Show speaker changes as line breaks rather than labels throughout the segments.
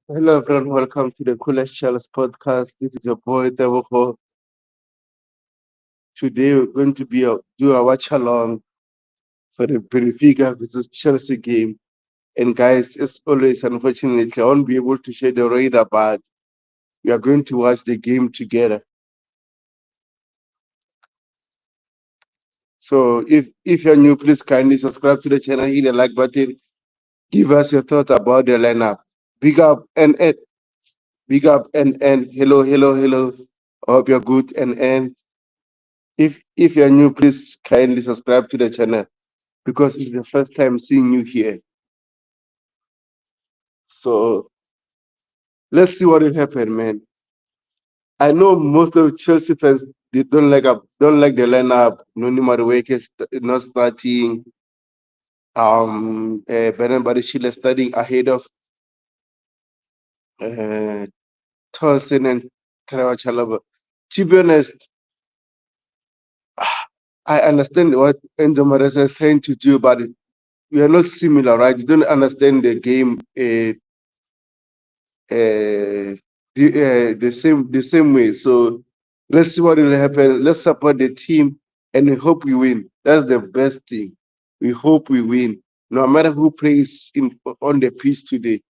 Hello everyone, welcome to the Coolest Charles podcast. This is your boy Devoko. Today we're going to do a watch along for the Benfica versus Chelsea game. And guys, as always, unfortunately, I won't be able to share the radar, but we are going to watch the game together. So if you're new, please kindly subscribe to the channel, hit the like button, give us your thoughts about the lineup. Big up and big up and hello. I hope you're good and if you're new, please kindly subscribe to the channel because it's the first time seeing you here. So let's see what will happen, man. I know most of Chelsea fans they don't like the lineup. Noni Madueke not starting. Bernard Badishile starting ahead of uh, Tolson and Trevor Chalobah. To be honest, I understand what Enzo Maresca is trying to do, but we are not similar, right? You don't understand the game. The same way. So let's see what will happen. Let's support the team and we hope we win. That's the best thing. We hope we win, no matter who plays in on the pitch today.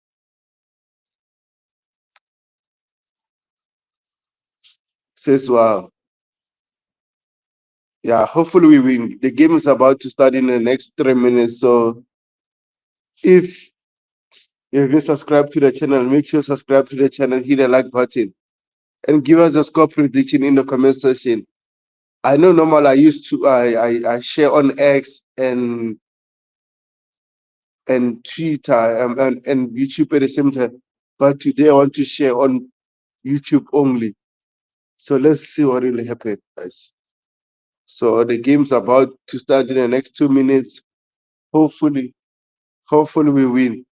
Says wow. Yeah, hopefully we win. The game is about to start in the next 3 minutes. So if you haven't subscribed to the channel, make sure subscribe to the channel, hit the like button, and give us a score prediction in the comment section. I know normal I used to I share on X and Twitter and YouTube at the same time. But today I want to share on YouTube only. So let's see what really happened, guys. So the game's about to start in the next 2 minutes. Hopefully, hopefully we win.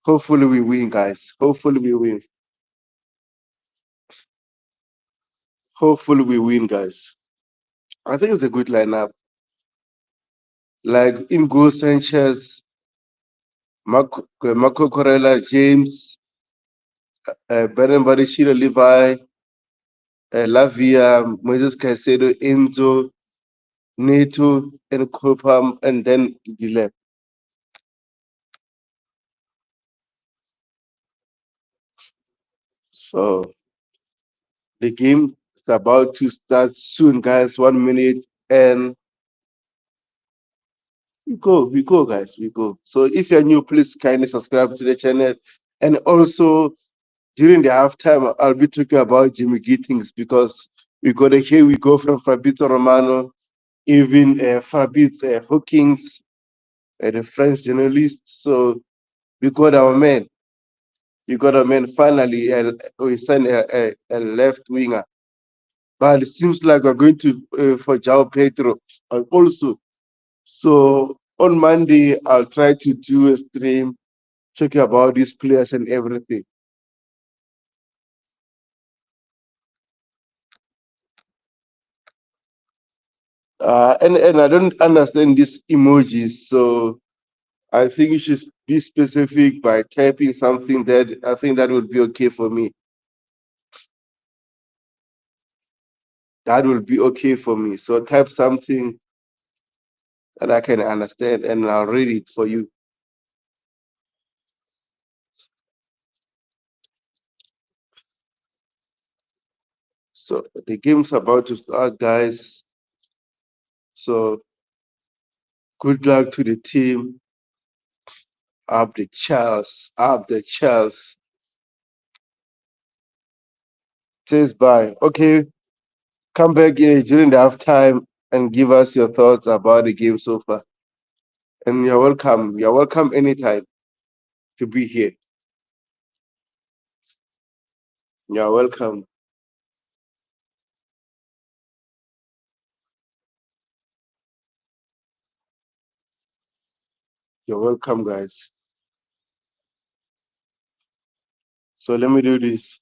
Hopefully we win, guys. Hopefully we win. Hopefully we win, guys. I think it's a good lineup. Like Ingo Sanchez, Marco Corella, James, Beren Barishiro, Levi, Lavia, Moses Caicedo, Enzo, Neto, and Kopam, and then Gillette. So the game is about to start soon, guys. 1 minute, and we go, guys, we go. So if you're new, please kindly subscribe to the channel. And also during the halftime, I'll be talking about Jimmy Gittings because we got to hear we go from Fabrizio Romano, even Fabrizio Hookings, the French journalist. So we got our man. You got a man finally. We signed a left winger, but it seems like we're going to for João Pedro also. So on Monday, I'll try to do a stream talking about these players and everything. And I don't understand these emojis, so I think you should be specific by typing something that I think that would be okay for me. That will be okay for me. So type something that I can understand and I'll read it for you. So the game's about to start, guys. So good luck to the team. Up the Charles. Up the Charles. Says bye. Okay, come back during the halftime and give us your thoughts about the game so far. And you're welcome. You're welcome anytime to be here. You're welcome. You're welcome, guys. So let me do this.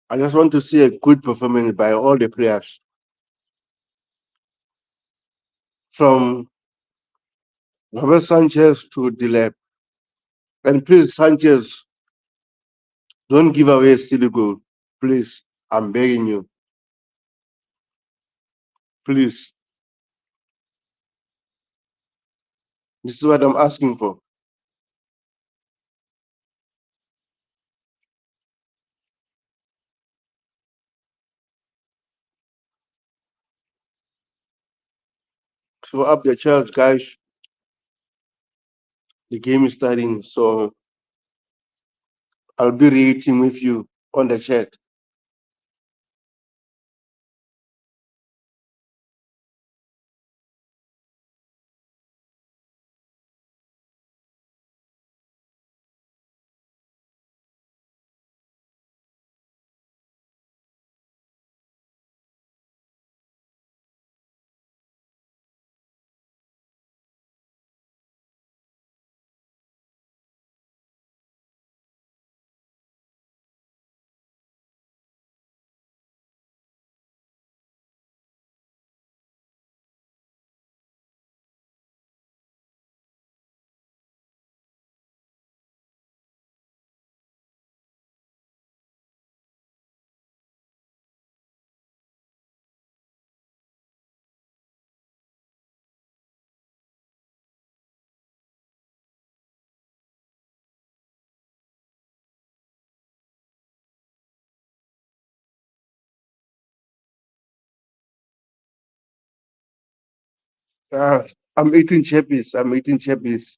I just want to see a good performance by all the players, from Robert Sanchez to Delep. And please, Sanchez, don't give away a silly goal. Please, I'm begging you. Please, this is what I'm asking for. So up the charge, guys. The game is starting, so I'll be reacting with you on the chat. Uh, I'm eating chappies. I'm eating chappies.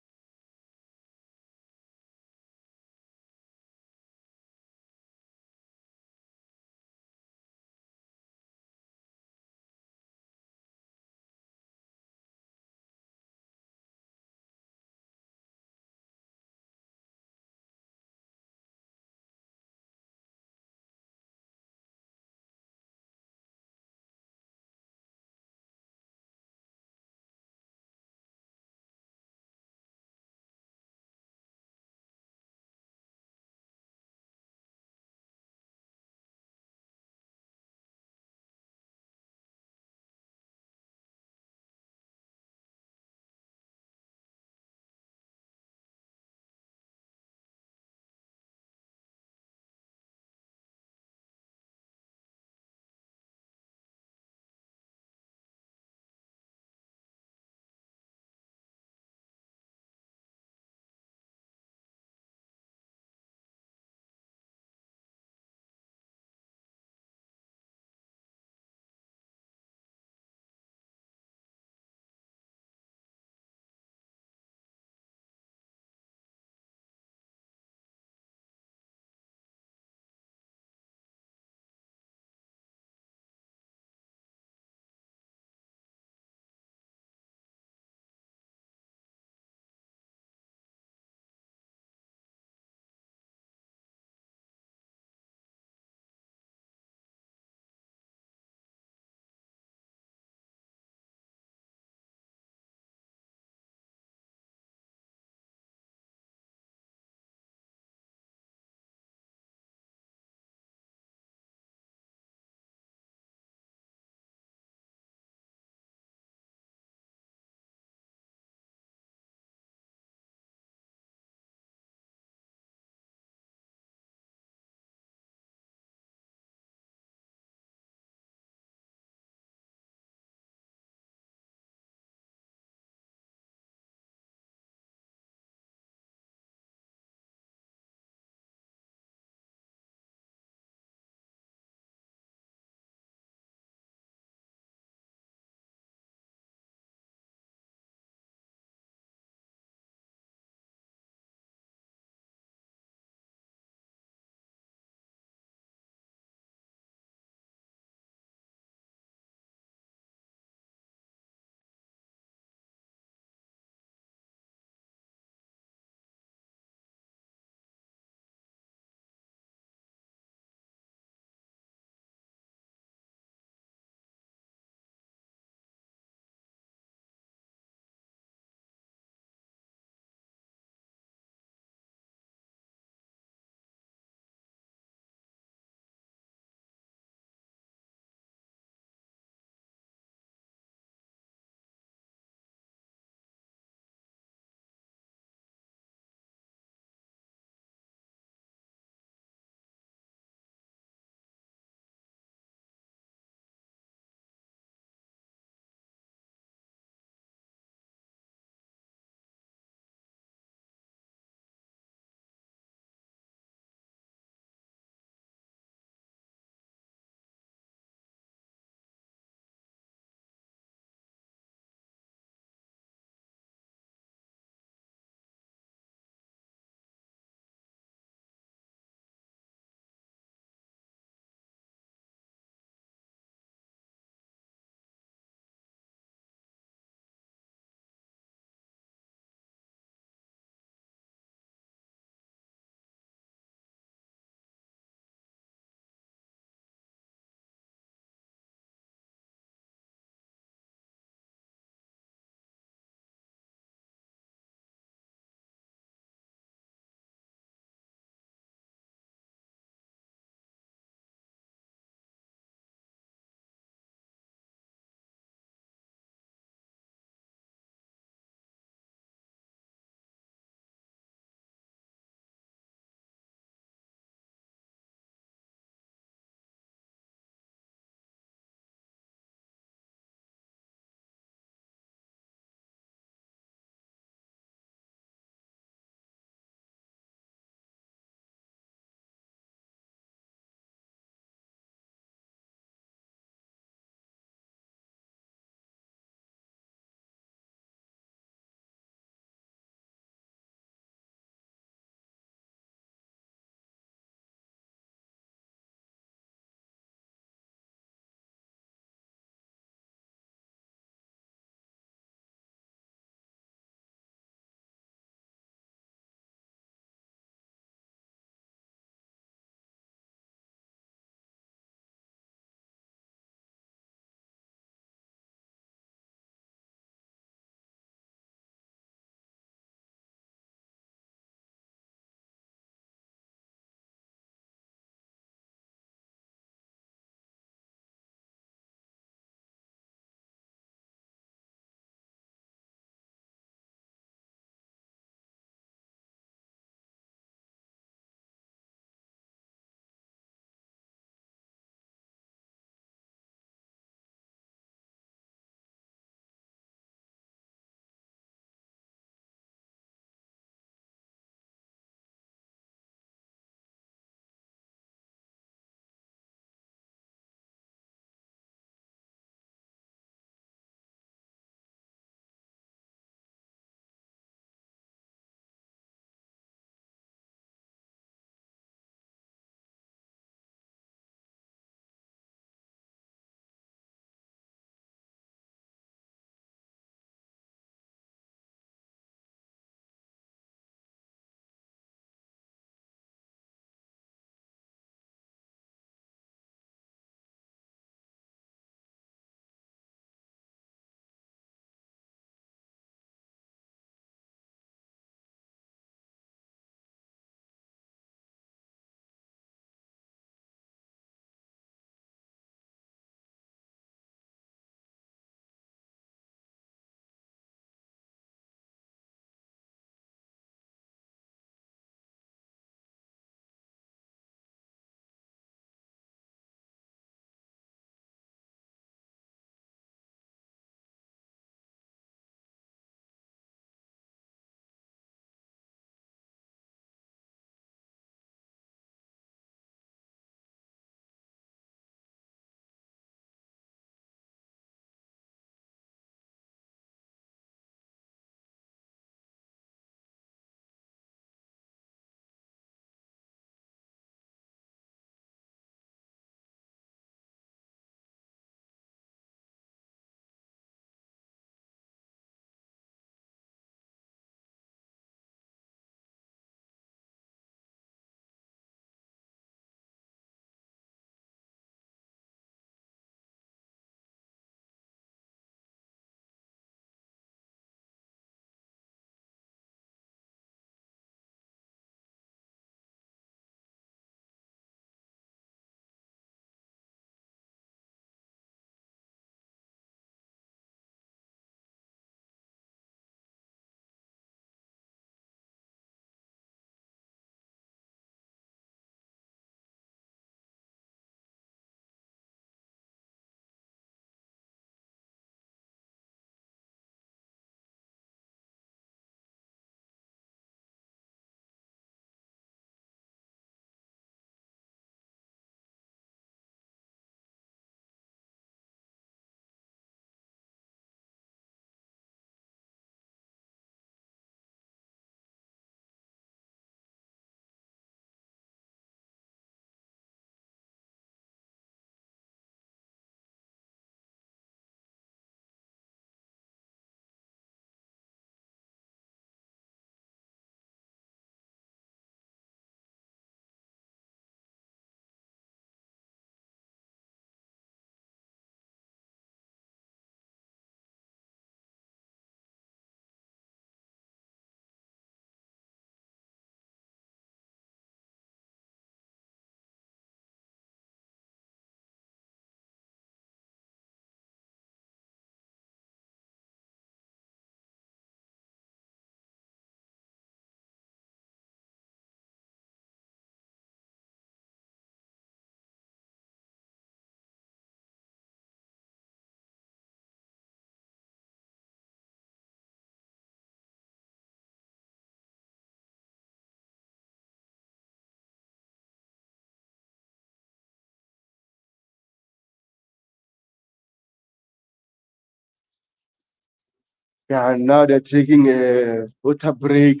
Yeah, now they're taking a water break.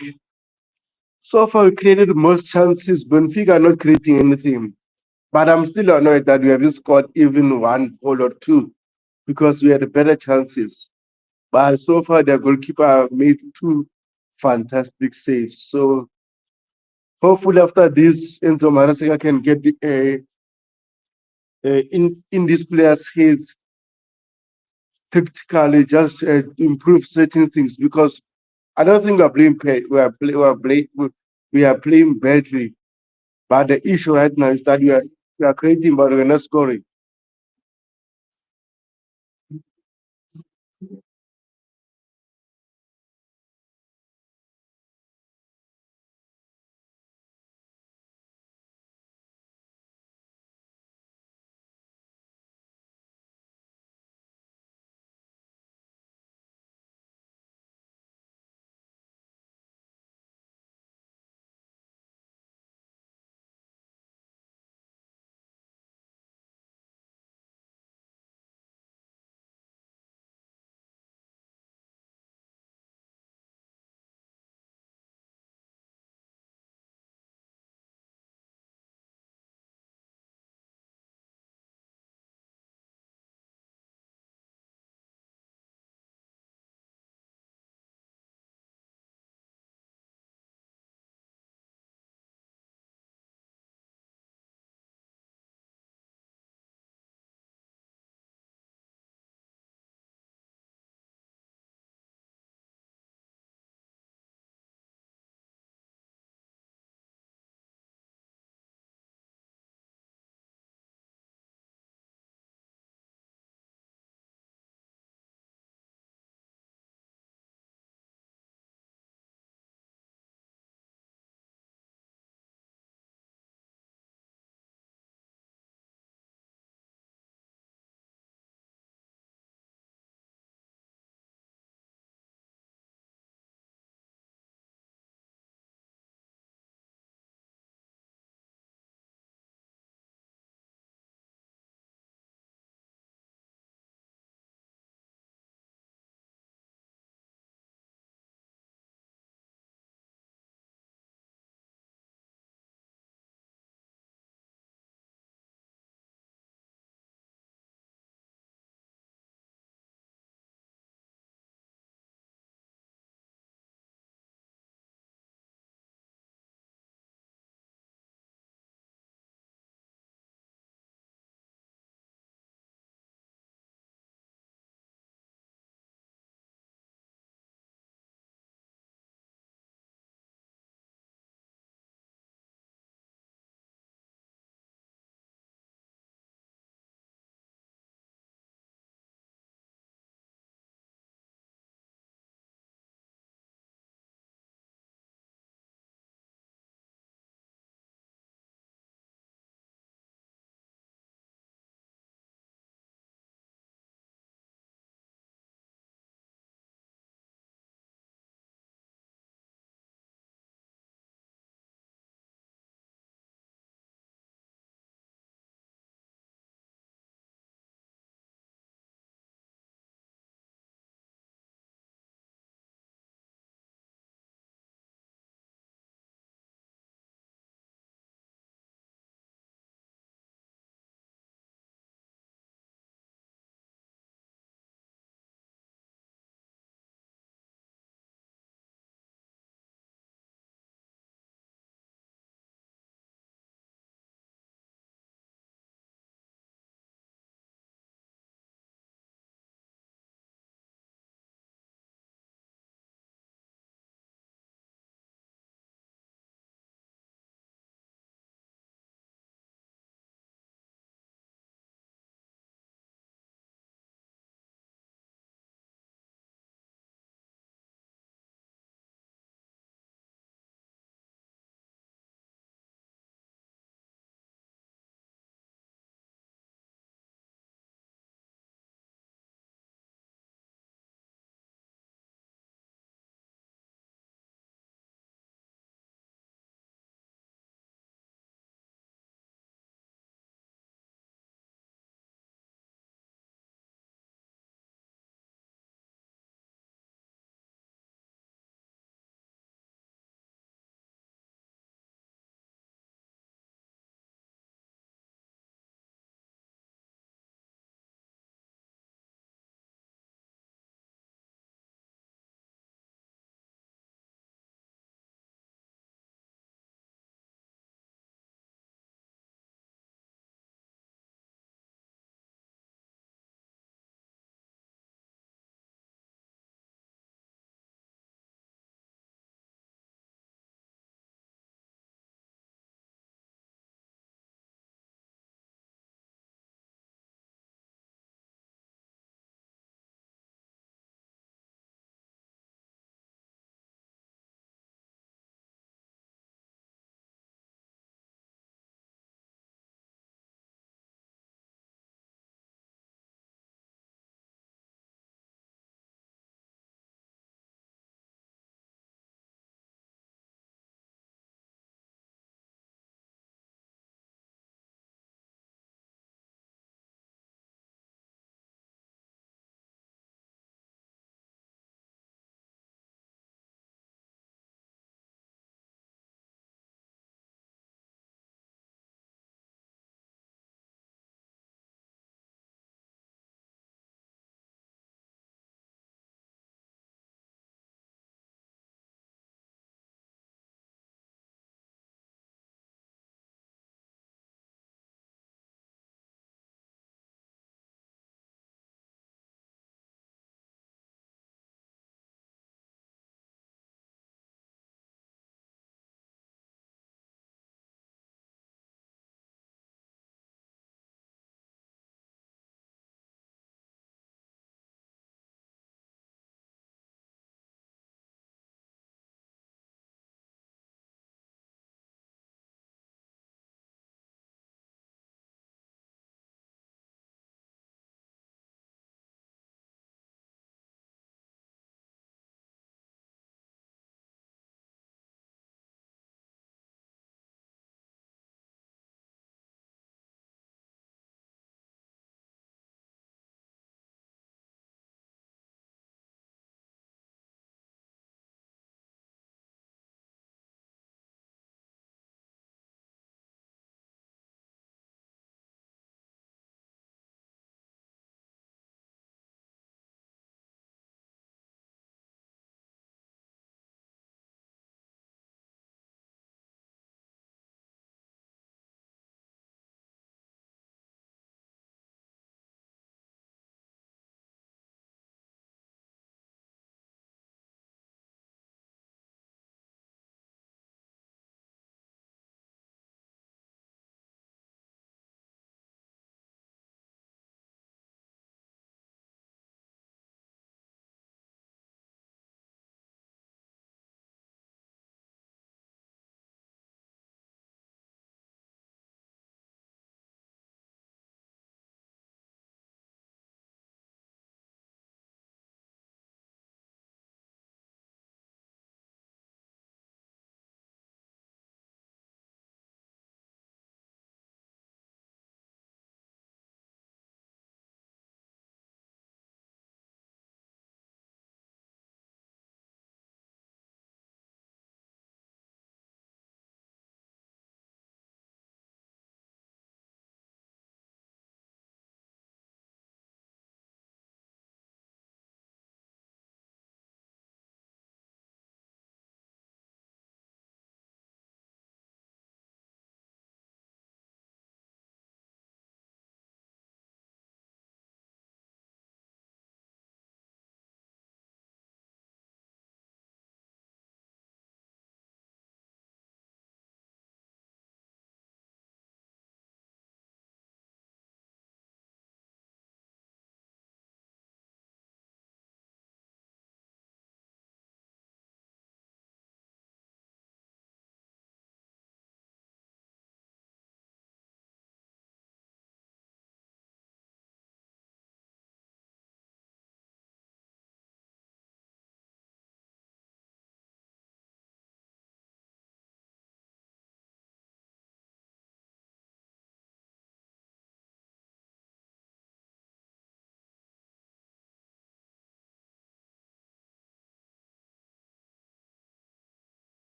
So far, we created most chances. Benfica are not creating anything. But I'm still annoyed that we haven't scored even one goal or two because we had better chances. But so far, their goalkeeper made two fantastic saves. So hopefully, after this, Enzo Maresca can get in this player's heads tactically just improve certain things because I don't think we're playing we are playing badly. But the issue right now is that we are creating, but we're not scoring.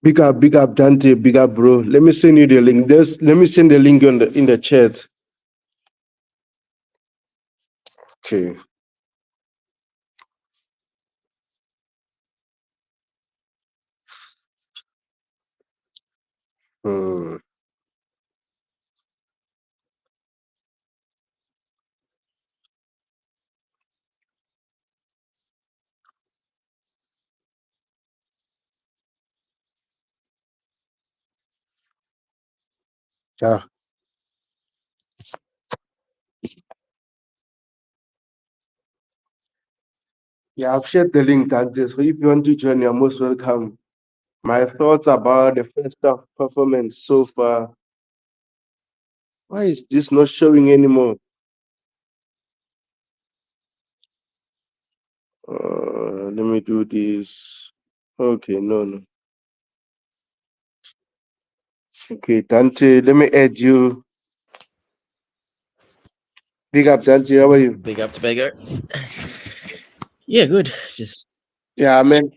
big up, Dante, big up, bro. Let me send you the link. Let me send the link on the in the chat. Okay. Hmm. Yeah. Yeah, I've shared the link, Dante. So if you want to join, you're most welcome. My thoughts about the first half performance so far. Why is this not showing anymore? Let me do this. Okay, no, no. Okay, Dante, let me add you. Big up, Dante. How are you?
Big up to Bego. Yeah, good. Just
Yeah, man.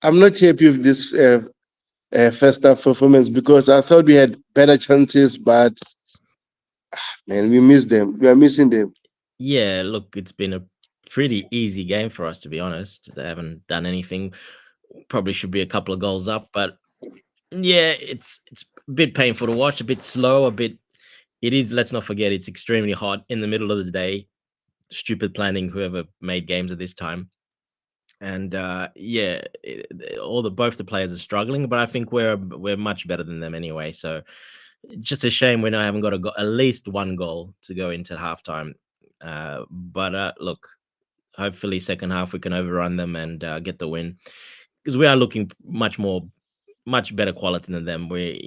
I'm not happy with this first half performance because I thought we had better chances, but man, we missed them. We are missing them.
yeah, look, it's been a pretty easy game for us to be honest. They haven't done anything. Probably should be a couple of goals up, but yeah, it's a bit painful to watch, a bit slow, a bit. It is. Let's not forget, it's extremely hot in the middle of the day. Stupid planning, whoever made games at this time. And yeah, all the both the players are struggling, but I think we're much better than them anyway. So it's just a shame we now haven't got at least one goal to go into halftime. But look, hopefully second half we can overrun them and get the win because we are looking much better quality than them. We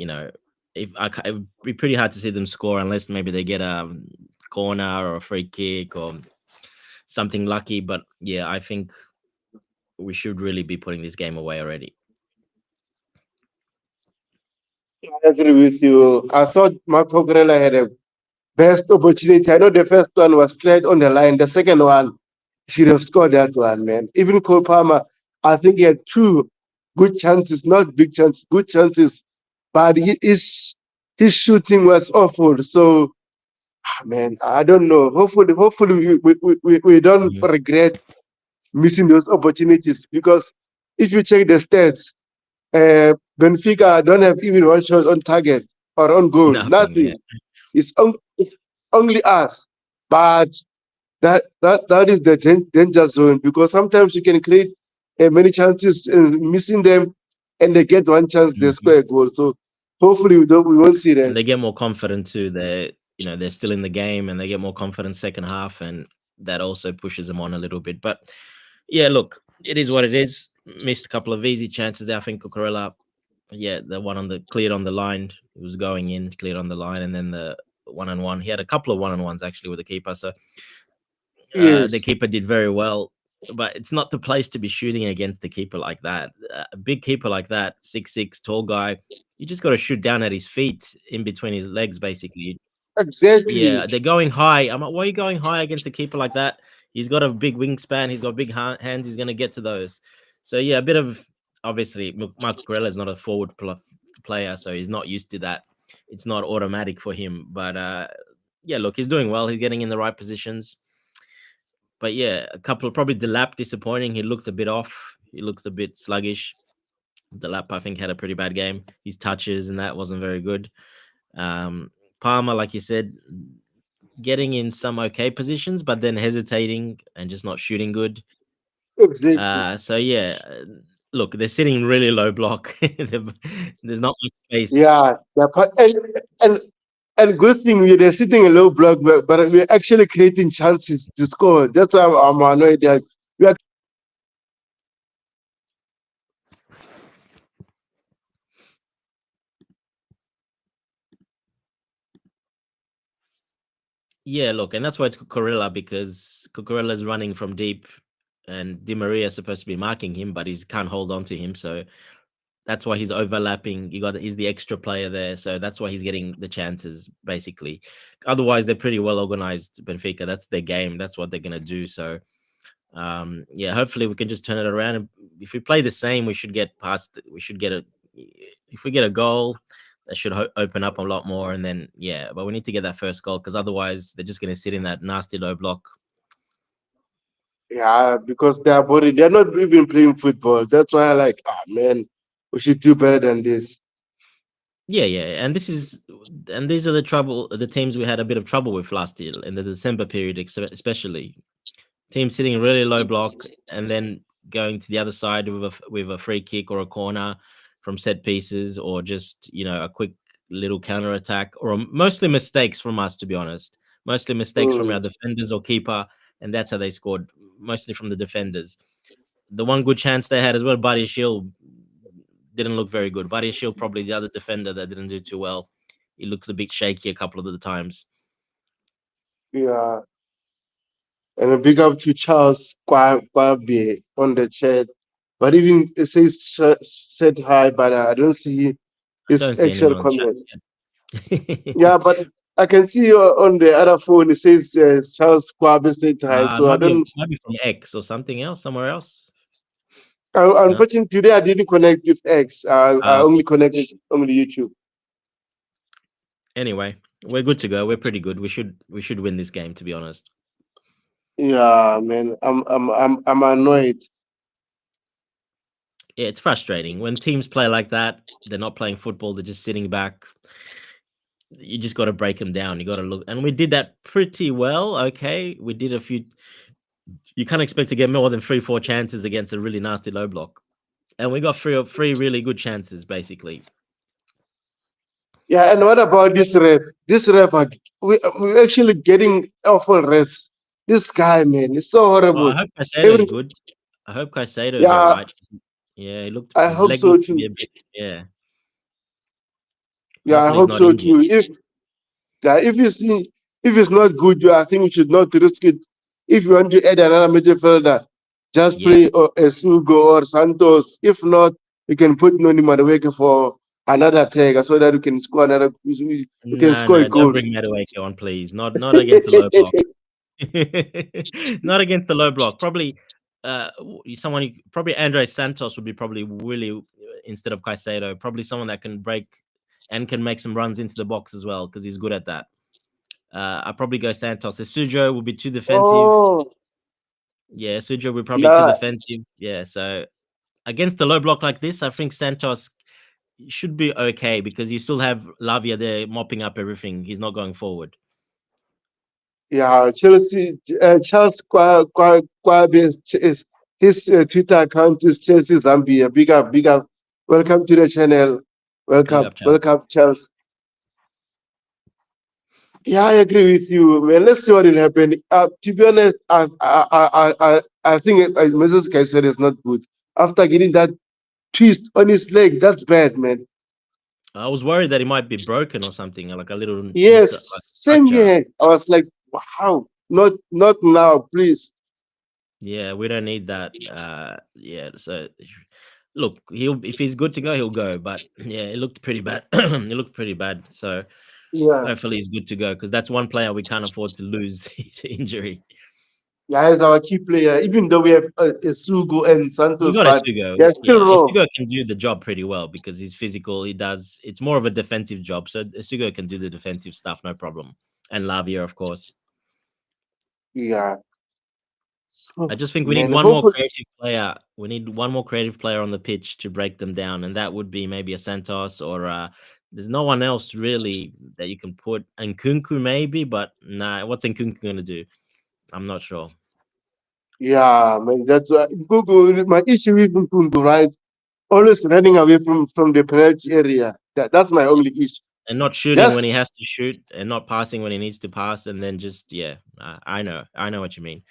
if it would be pretty hard to see them score unless maybe they get a corner or a free kick or something lucky. But yeah, I think we should really be putting this game away already.
I agree with you. I thought Marco Grella had a best opportunity. I know the first one was straight on the line. The second one, he should have scored that one, man. Even Cole Palmer, I think he had two good chances, not big chances, good chances, but his shooting was awful. So, man, I don't know. Hopefully, we don't
Mhm.
regret missing those opportunities because if you check the stats, Benfica don't have even one shot on target or on goal.
Nothing. Yeah.
Nothing. It's only us. But that is the danger zone because sometimes you can create many chances missing them, and they get one chance they
Mhm.
score a goal. So hopefully we won't see
And
that.
they get more confident too. They're still in the game and they get more confident second half, and that also pushes them on a little bit. But yeah, look, it is what it is. Missed a couple of easy chances there. I think Cucurella, yeah, the one on the cleared on the line. It was going in, cleared on the line, and then the one on one. He had a couple of one on ones actually with the keeper. So
Yes,
the keeper did very well, but it's not the place to be shooting against the keeper like that. A big keeper like that, 6'6", tall guy, you just got to shoot down at his feet, in between his legs, basically.
exactly.
Yeah, they're going high. I'm like, why are you going high against a keeper like that? He's got a big wingspan. He's got big hands. He's going to get to those. So yeah, a bit of obviously Marco Corella is not a player, so he's not used to that. It's not automatic for him. But yeah, look, he's doing well. He's getting in the right positions. But yeah, a couple probably Delap disappointing. He looked a bit off. He looks a bit sluggish. Delap, I think, had a pretty bad game. His touches and that wasn't very good. Palmer, like you said, getting in some okay positions, but then hesitating and just not shooting good.
Exactly.
So yeah, look, they're sitting really low block. There's not much space.
Yeah, and and good thing they're sitting a low block, but we're actually creating chances to score. That's why I'm annoyed that we are.
Yeah, look, and that's why it's Cucurella because Cucurella is running from deep, and Di Maria is supposed to be marking him, but he can't hold on to him. So that's why he's overlapping. He's the extra player there, so that's why he's getting the chances basically. Otherwise, they're pretty well organized. Benfica, that's their game. That's what they're gonna do. So Yeah, hopefully we can just turn it around. And if we play the same, we should get past. We should get a. If we get a goal, that should open up a lot more. And then yeah, but we need to get that first goal because otherwise they're just going to sit in that nasty low block.
Yeah, because they are boring. They're not even playing football. That's why I like, man, we should do better than this.
Yeah, yeah, and these are the teams we had a bit of trouble with last year in the December period, especially team sitting really low block and then going to the other side with a free kick or a corner from set pieces or just a quick little counter attack or mostly mistakes from us, to be honest, mostly mistakes from our
Mm,
defenders or keeper, and that's how they scored, mostly from the defenders. The one good chance they had as well, Buddy Shield didn't look very good. Buddy Shield probably the other defender that didn't do too well. He looks a bit shaky a couple of the times.
yeah. And a big up to Charles Kwabe on the chat. But even it says said hi, but I don't see
I
his
don't see anyone
actual
on chat
comment.
yet.
Yeah, but I can see on the other phone it says Charles Kwabe said hi. So I don't.
Might be from X or something else, somewhere else. No.
Unfortunately, today I didn't connect with X. I only
Okay.
connected only YouTube.
Anyway, we're good to go. We're pretty good. We should win this game, to be honest.
Yeah, man, I'm annoyed.
Yeah, it's frustrating when teams play like that. They're not playing football. They're just sitting back. You just got to break them down. You got to look, and we did that pretty well. Okay, we did a few. You can't expect to get more than 3, 4 chances against a really nasty low block, and we got three really good chances basically.
Yeah, and what about this ref? This ref, we're actually getting awful refs. This guy, man, it's so
Well,
horrible.
I hope Caicedo's
Every
good. I hope Caicedo's all
yeah,
right. Yeah,
I
his
hope
leg
so
looked to be
too.
a bit. Yeah,
Yeah, I
hopefully he's
hope
not
so
injured.
too. If you see if it's not good, I think we should not risk it. If you want to add another midfielder, just
Yeah.
play Esugo or Santos. If not, you can put Noni Madueke for another attacker so that we can score another. We can
No,
score a
no, don't
goal.
bring Madueke on, please. Not against the low block. Not against the low block. Probably, probably Andre Santos would be probably really instead of Caicedo. Probably someone that can break and can make some runs into the box as well because he's good at that. I probably go Santos. The Sujo will be too defensive.
Oh,
Yeah, Sujo will probably too
yeah,
defensive. Yeah, so against the low block like this, I think Santos should be okay because you still have Lavia there mopping up everything. He's not going forward.
yeah. Chelsea, Charles Kwabe is his Twitter account is Chelsea Zambia. Big up, big up. Welcome to the channel.
Big
Welcome,
up, Charles.
welcome, Charles. Yeah, I agree with you, man. Let's see what will happen. To be honest, I think Moses Kaiser is not good. After getting that twist on his leg, that's bad, man.
I was worried that he might be broken or something, like a little inside, like
Yes, same
fracture.
here. I was like, wow, not now, please.
Yeah, we don't need that. Yeah. So, look, he'll if he's good to go, he'll go. But yeah, it looked pretty bad. It looked pretty bad. So
Yeah,
hopefully he's good to go because that's one player we can't afford to lose to injury.
yeah, he's our key player. Even though we have Sugo and
We
Santos,
got
but
Isugo.
they're still
Yeah,
raw.
Isugo can do the job pretty well because he's physical. He does. It's more of a defensive job, so Isugo can do the defensive stuff, no problem. And Lavia, of course.
Yeah,
I
oh,
just think we need
man.
one more
Hopefully,
creative player. We need one more creative player on the pitch to break them down, and that would be maybe a Santos or there's no one else really that you can put. Nkunku maybe, but nah. What's Nkunku gonna do? I'm not sure.
yeah, man. That's why Google. My issue with Nkunku, right? Always running away from the penalty area. That's my only issue.
And not shooting
Just
when he has to shoot, and not passing when he needs to pass, and then just yeah. I know what you mean.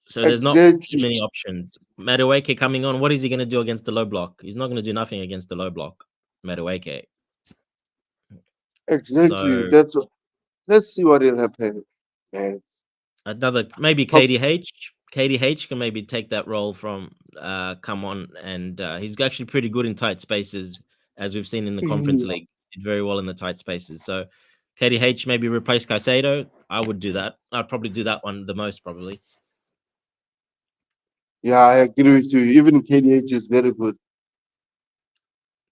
So there's not too
exactly,
many options. Madueke coming on. What is he gonna do against the low block? He's not gonna do nothing against the low block. Madueke.
exactly.
So
That's what. Let's see what will happen, man.
another maybe
Hope,
KDH. KDH can maybe take that role from come on, and he's actually pretty good in tight spaces, as we've seen in the Conference
yeah,
League. Did very well in the tight spaces. So KDH maybe replace Caicedo. I would do that. I'd probably do that one the most probably.
Yeah, I agree with you. Even KDH is very good.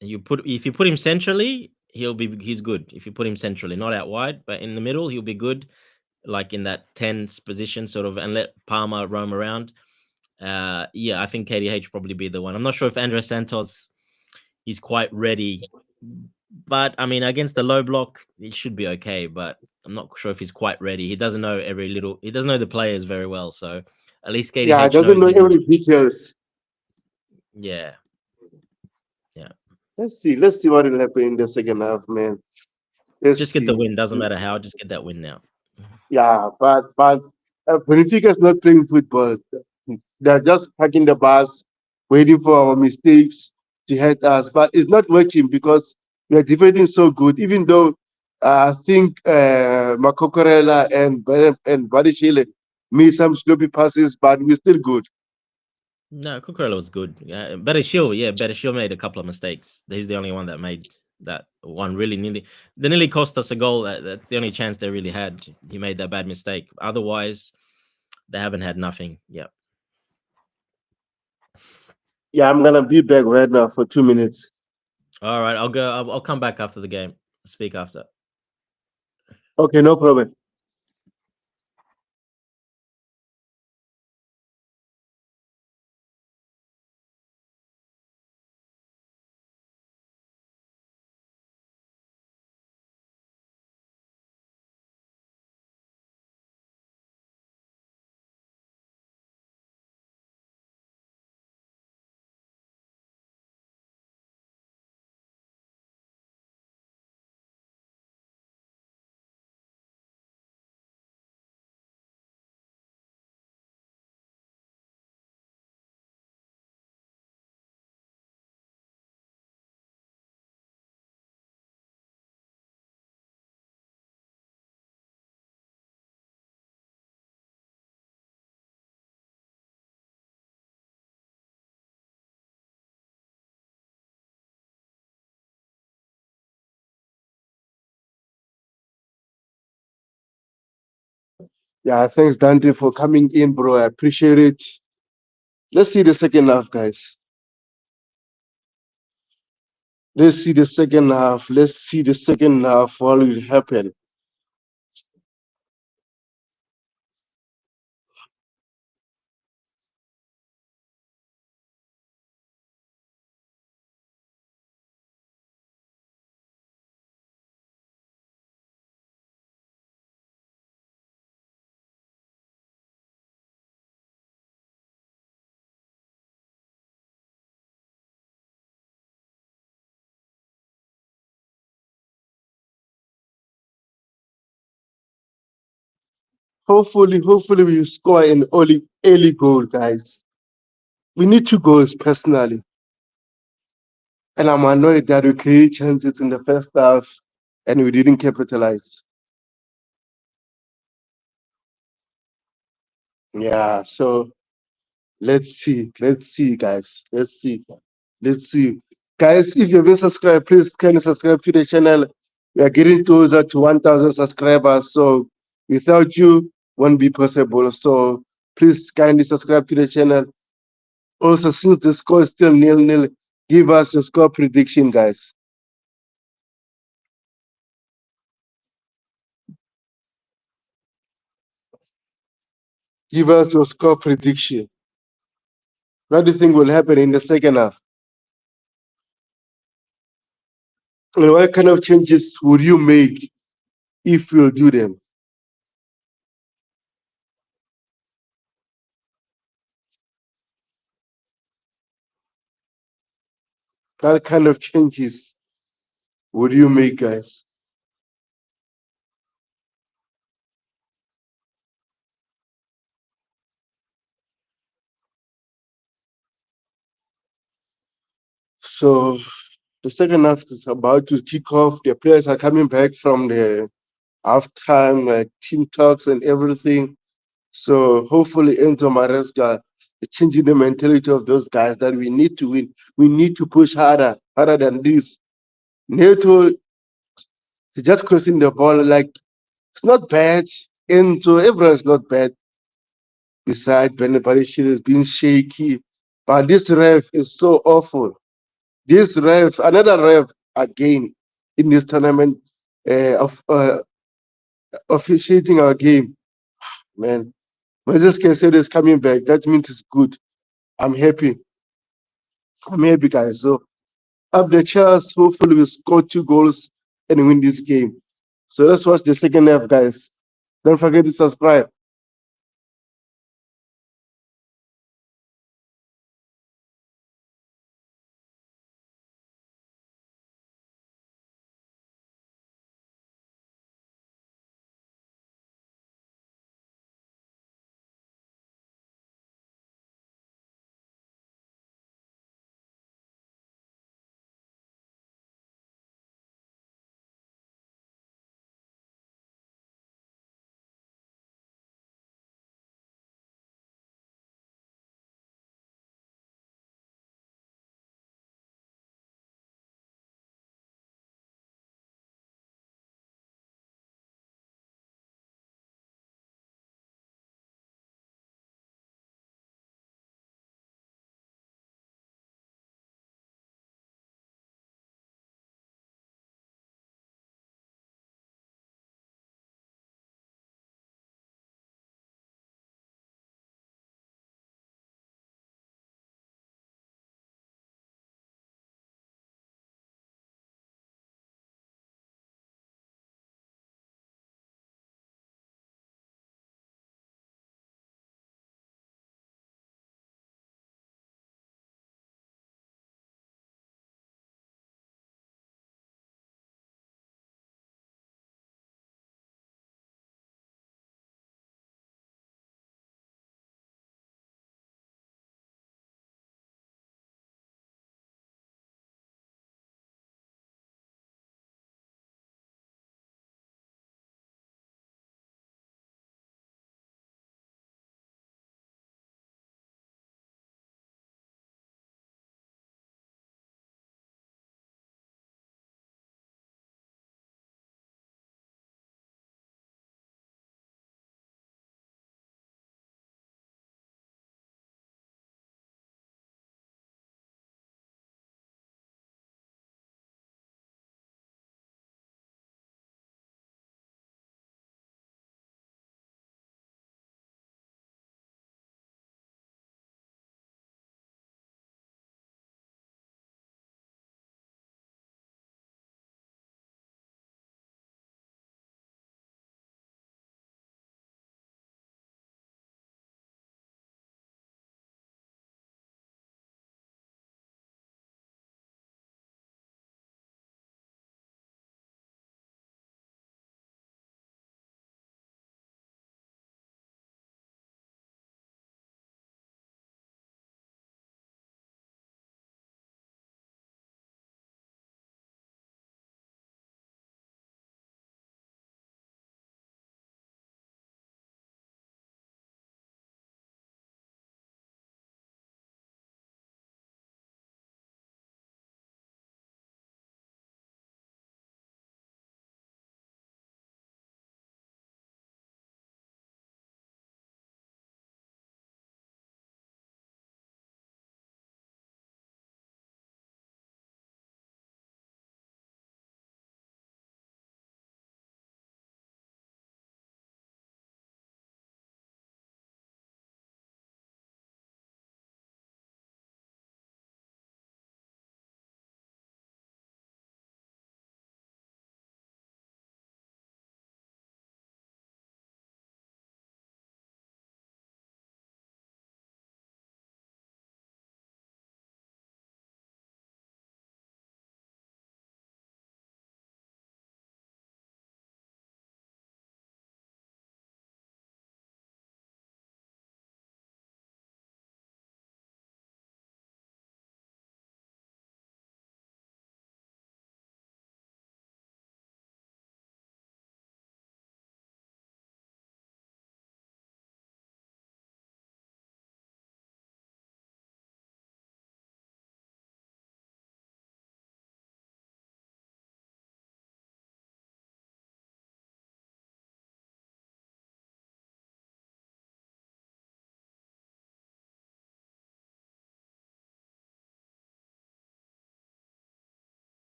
If you put him centrally, he's good. If you put him centrally, not out wide, but in the middle, he'll be good. Like in that 10 position, sort of, and let Palmer roam around. Yeah, I think KDH probably be the one. I'm not sure if Andres Santos he's quite ready, but I mean against the low block, it should be okay. But I'm not sure if he's quite ready. He doesn't know He doesn't know the players very well. So at least
Yeah, I
KDH
doesn't
knows
know
him.
every details.
Yeah, yeah.
Let's see. Let's see what will happen in the second half, man. Let's
Just get the
see.
win. Doesn't matter how. Just get that win now.
Yeah, but Benfica is not playing football. They're just parking the bus, waiting for our mistakes to hurt us. But it's not working because we are defending so good. Even though I think Makokorela and Badishile made some sloppy passes, but we're still good.
No, Cucurella was good. Better made a couple of mistakes. He's the only one that made that one really nearly. They nearly cost us a goal. That's the only chance they really had. He made that bad mistake. Otherwise, they haven't had nothing. Yeah.
Yeah, I'm gonna be back right now for 2 minutes.
All right. I'll go. I'll come back after the game. Speak after.
Okay, no problem. Yeah, thanks Dante for coming in, bro. I appreciate it. Let's see the second half, guys. Let's see the second half. Let's see the second half. What will happen? Hopefully we score an early goal, guys. We need 2 goals personally. And I'm annoyed that we create chances in the first half and we didn't capitalize. Yeah, so let's see. Let's see, guys. Let's see. Let's see. Guys, if you haven't subscribed, please kindly subscribe to the channel. We are getting closer to 1,000 subscribers. So without you, won't be possible. So please kindly subscribe to the channel. Also, since the score is still nil-nil, give us your score prediction, guys. Give us your score prediction. What do you think will happen in the second half? And what kind of changes would you make if you'll do them? What kind of changes would you make, guys? So the second half is about to kick off. The players are coming back from the halftime team talks and everything. So hopefully Enzo Maresca is changing the mentality of those guys that we need to win. We need to push harder than this. Neto is just crossing the ball like it's not bad. Enzo, everyone's not bad. Besides, Benfica has been shaky. But this ref is so awful. This ref, another ref again in this tournament of officiating our game. Man, Moses Caicedo is coming back. That means it's good. I'm happy. I'm happy, guys. So up the chance. Hopefully, we score 2 goals and win this game. So let's watch the second half, guys. Don't forget to subscribe.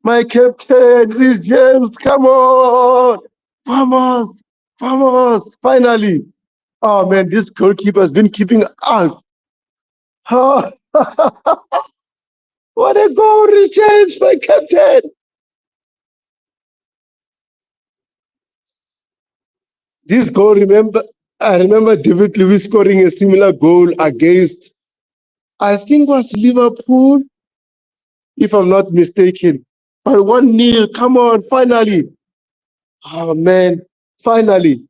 My captain, Chris James, come on! Vamos! Vamos! Finally! Oh man, this goalkeeper has been keeping out. Oh, what a goal, Chris James, my captain! This goal, I remember David Lewis scoring a similar goal against, I think was Liverpool, if I'm not mistaken. But 1-0, come on, finally. Oh man, finally.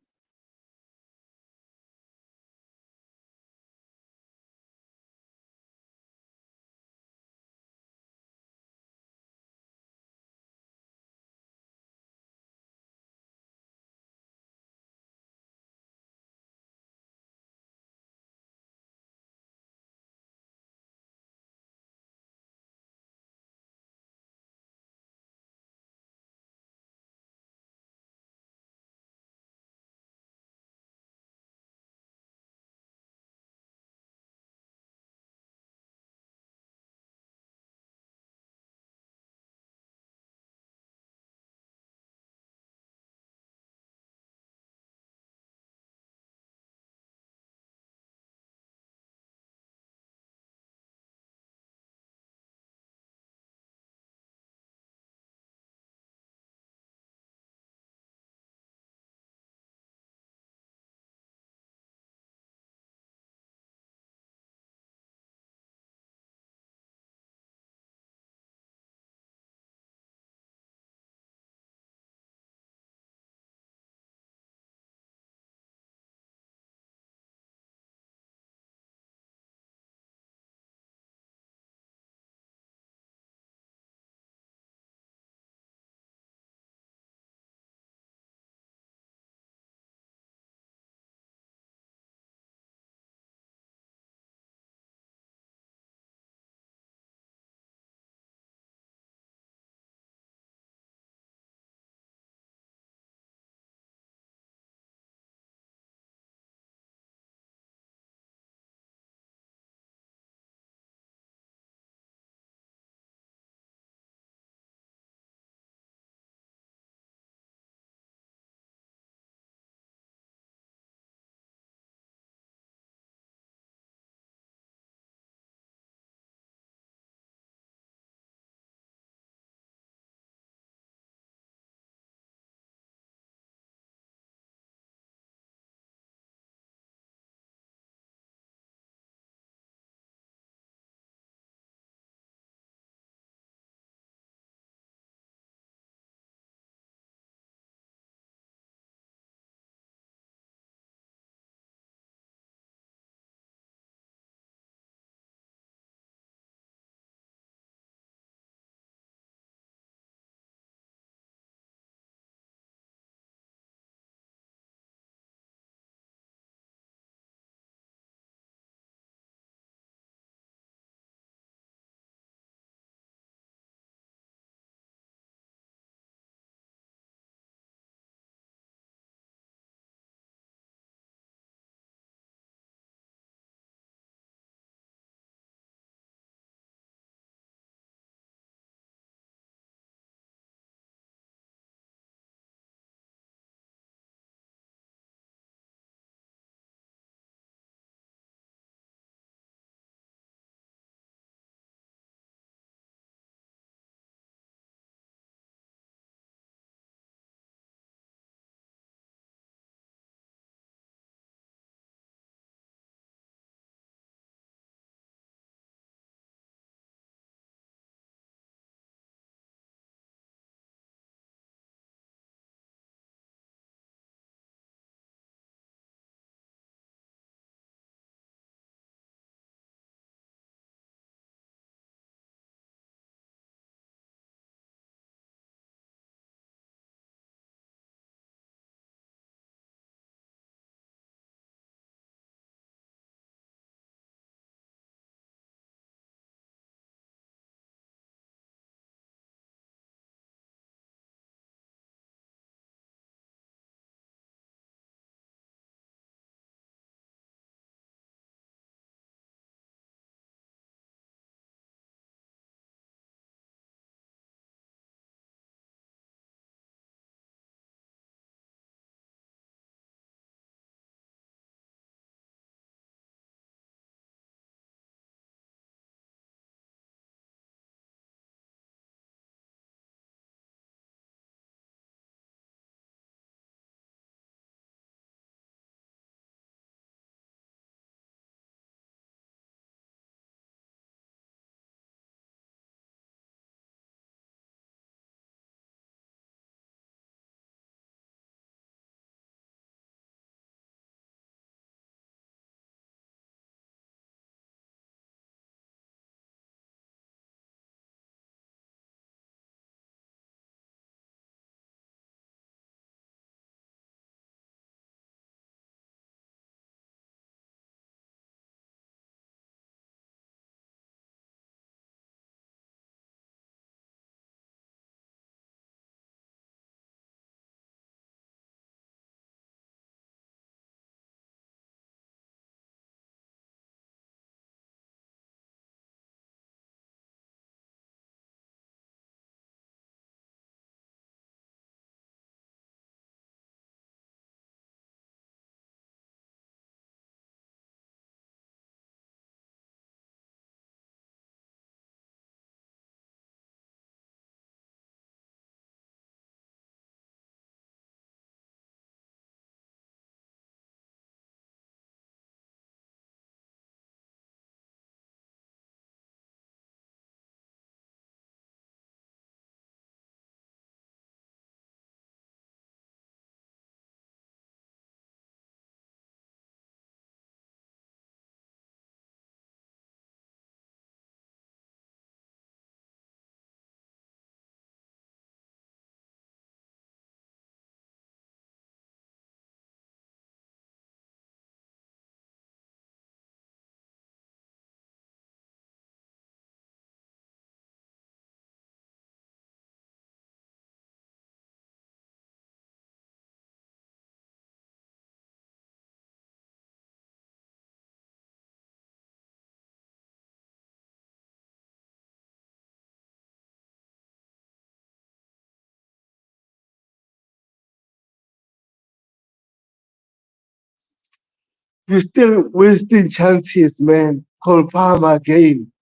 You're still wasting chances, man. Cole Palmer again.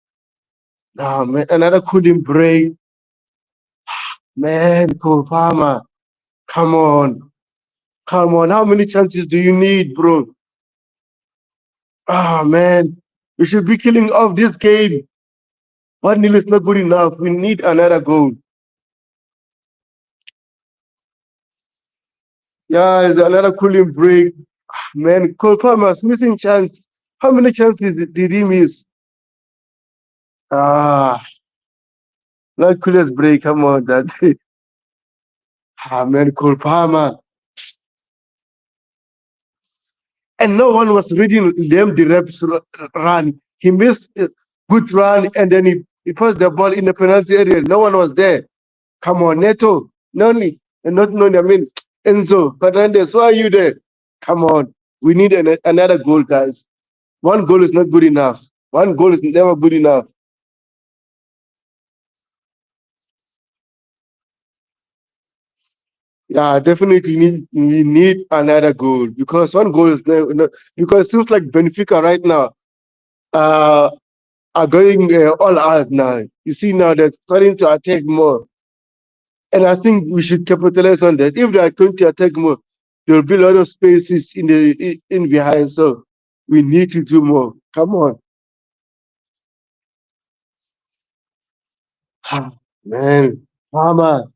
Nah, man, another cooling break. Man, Cole Palmer. Come on. Come on. How many chances do you need, bro? Ah, man. We should be killing off this game. 1-0 is not good enough. We need another goal. Yeah, it's another cooling break. Man, Cole Palmer's missing chance. How many chances did he miss? Ah, not coolest break. Come on, that. Ah, man, Cole Palmer. And no one was reading them the reps run. He missed a good run and then he passed the ball in the penalty area. No one was there. Come on, Neto, Noni, and not Noni, I mean Enzo, Fernandez, why are you there? Come on. We need another goal, guys. One goal is not good enough. One goal is never good enough. Yeah, definitely we need another goal because one goal is never, because it seems like Benfica right now. Uh, are going all out now. You see now they're starting to attack more, and I think we should capitalize on that. If they are going to attack more, there will be a lot of spaces in behind. So we need to do more. Come on, man, Mama.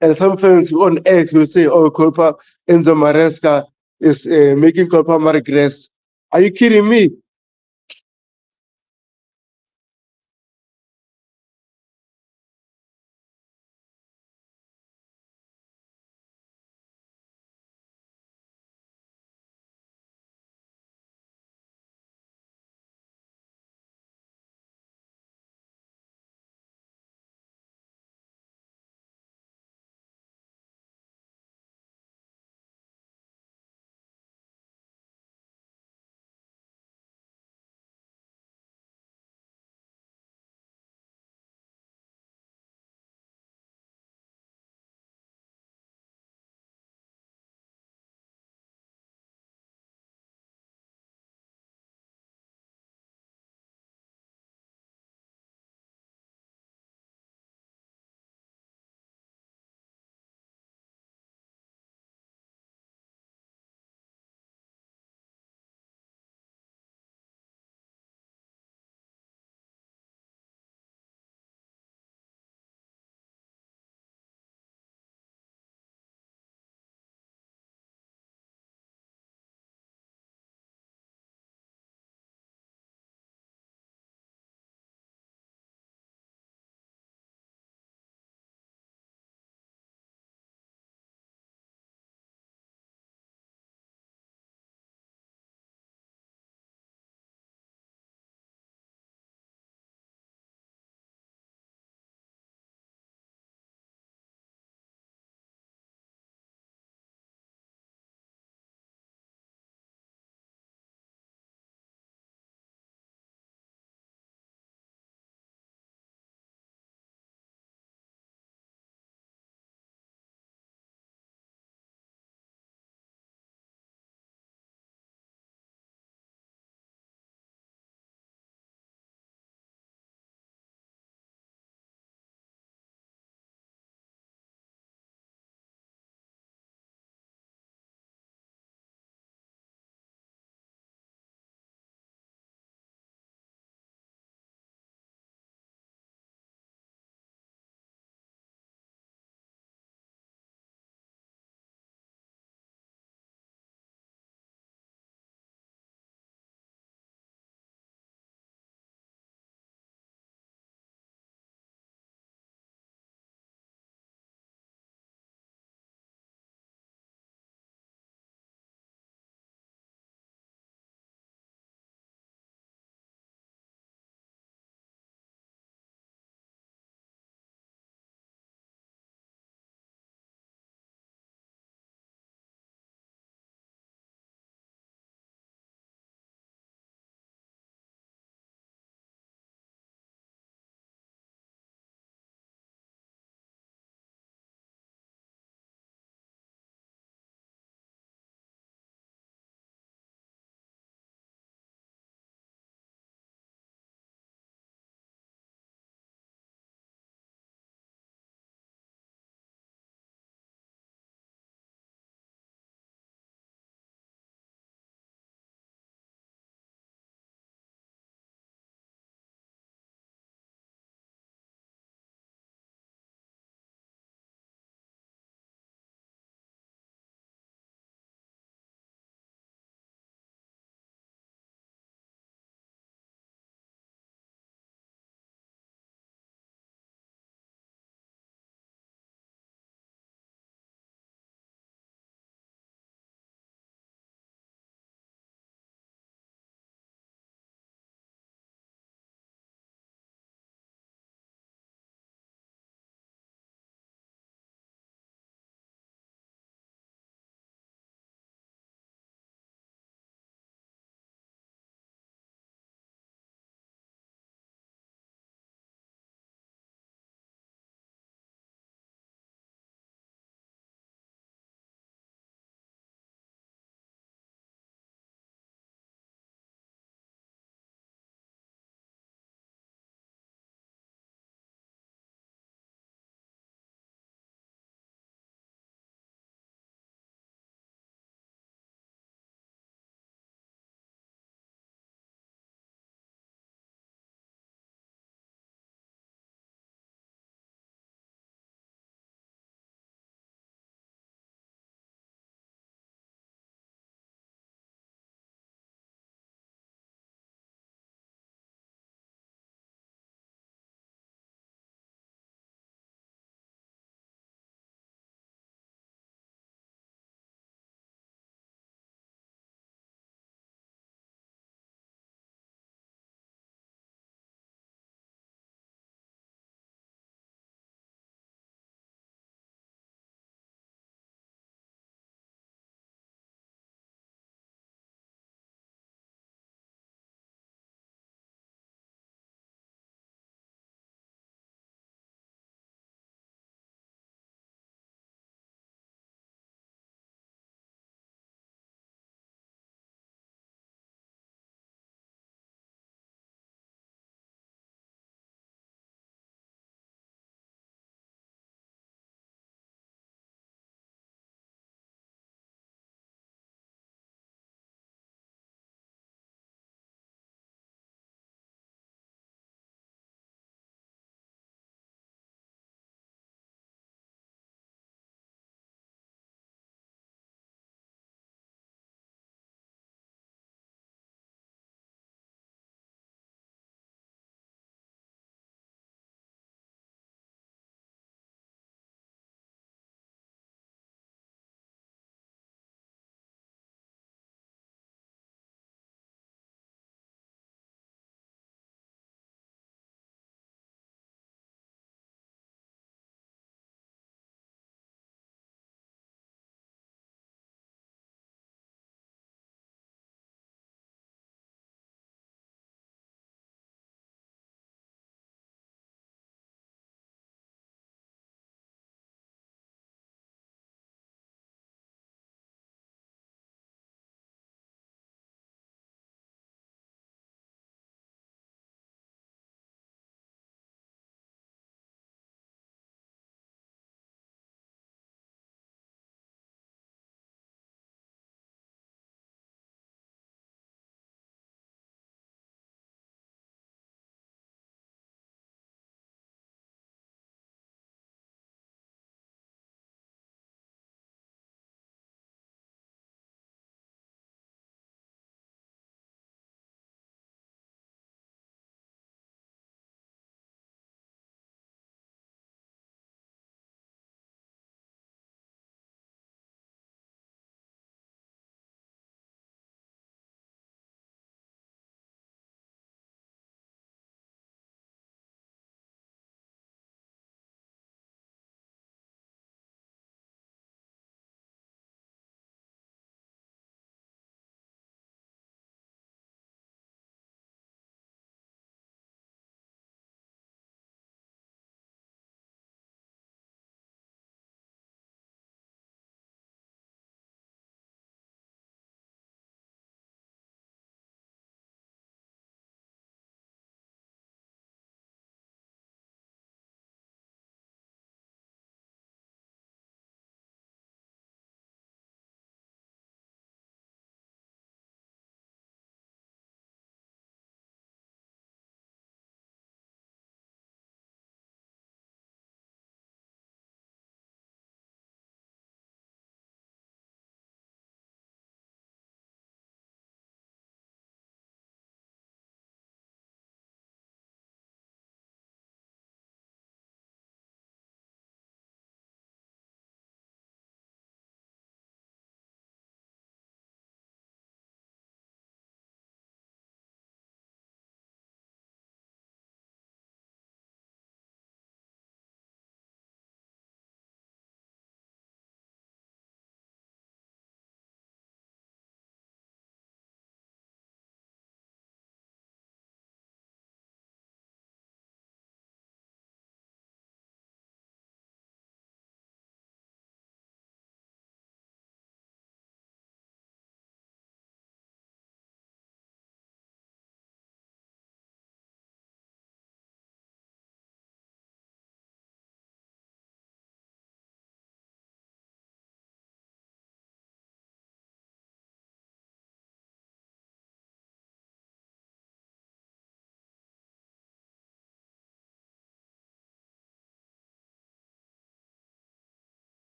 And some fans on X will say, "Oh, Copa Enzo Maresca is making Copa regress." Are you kidding me?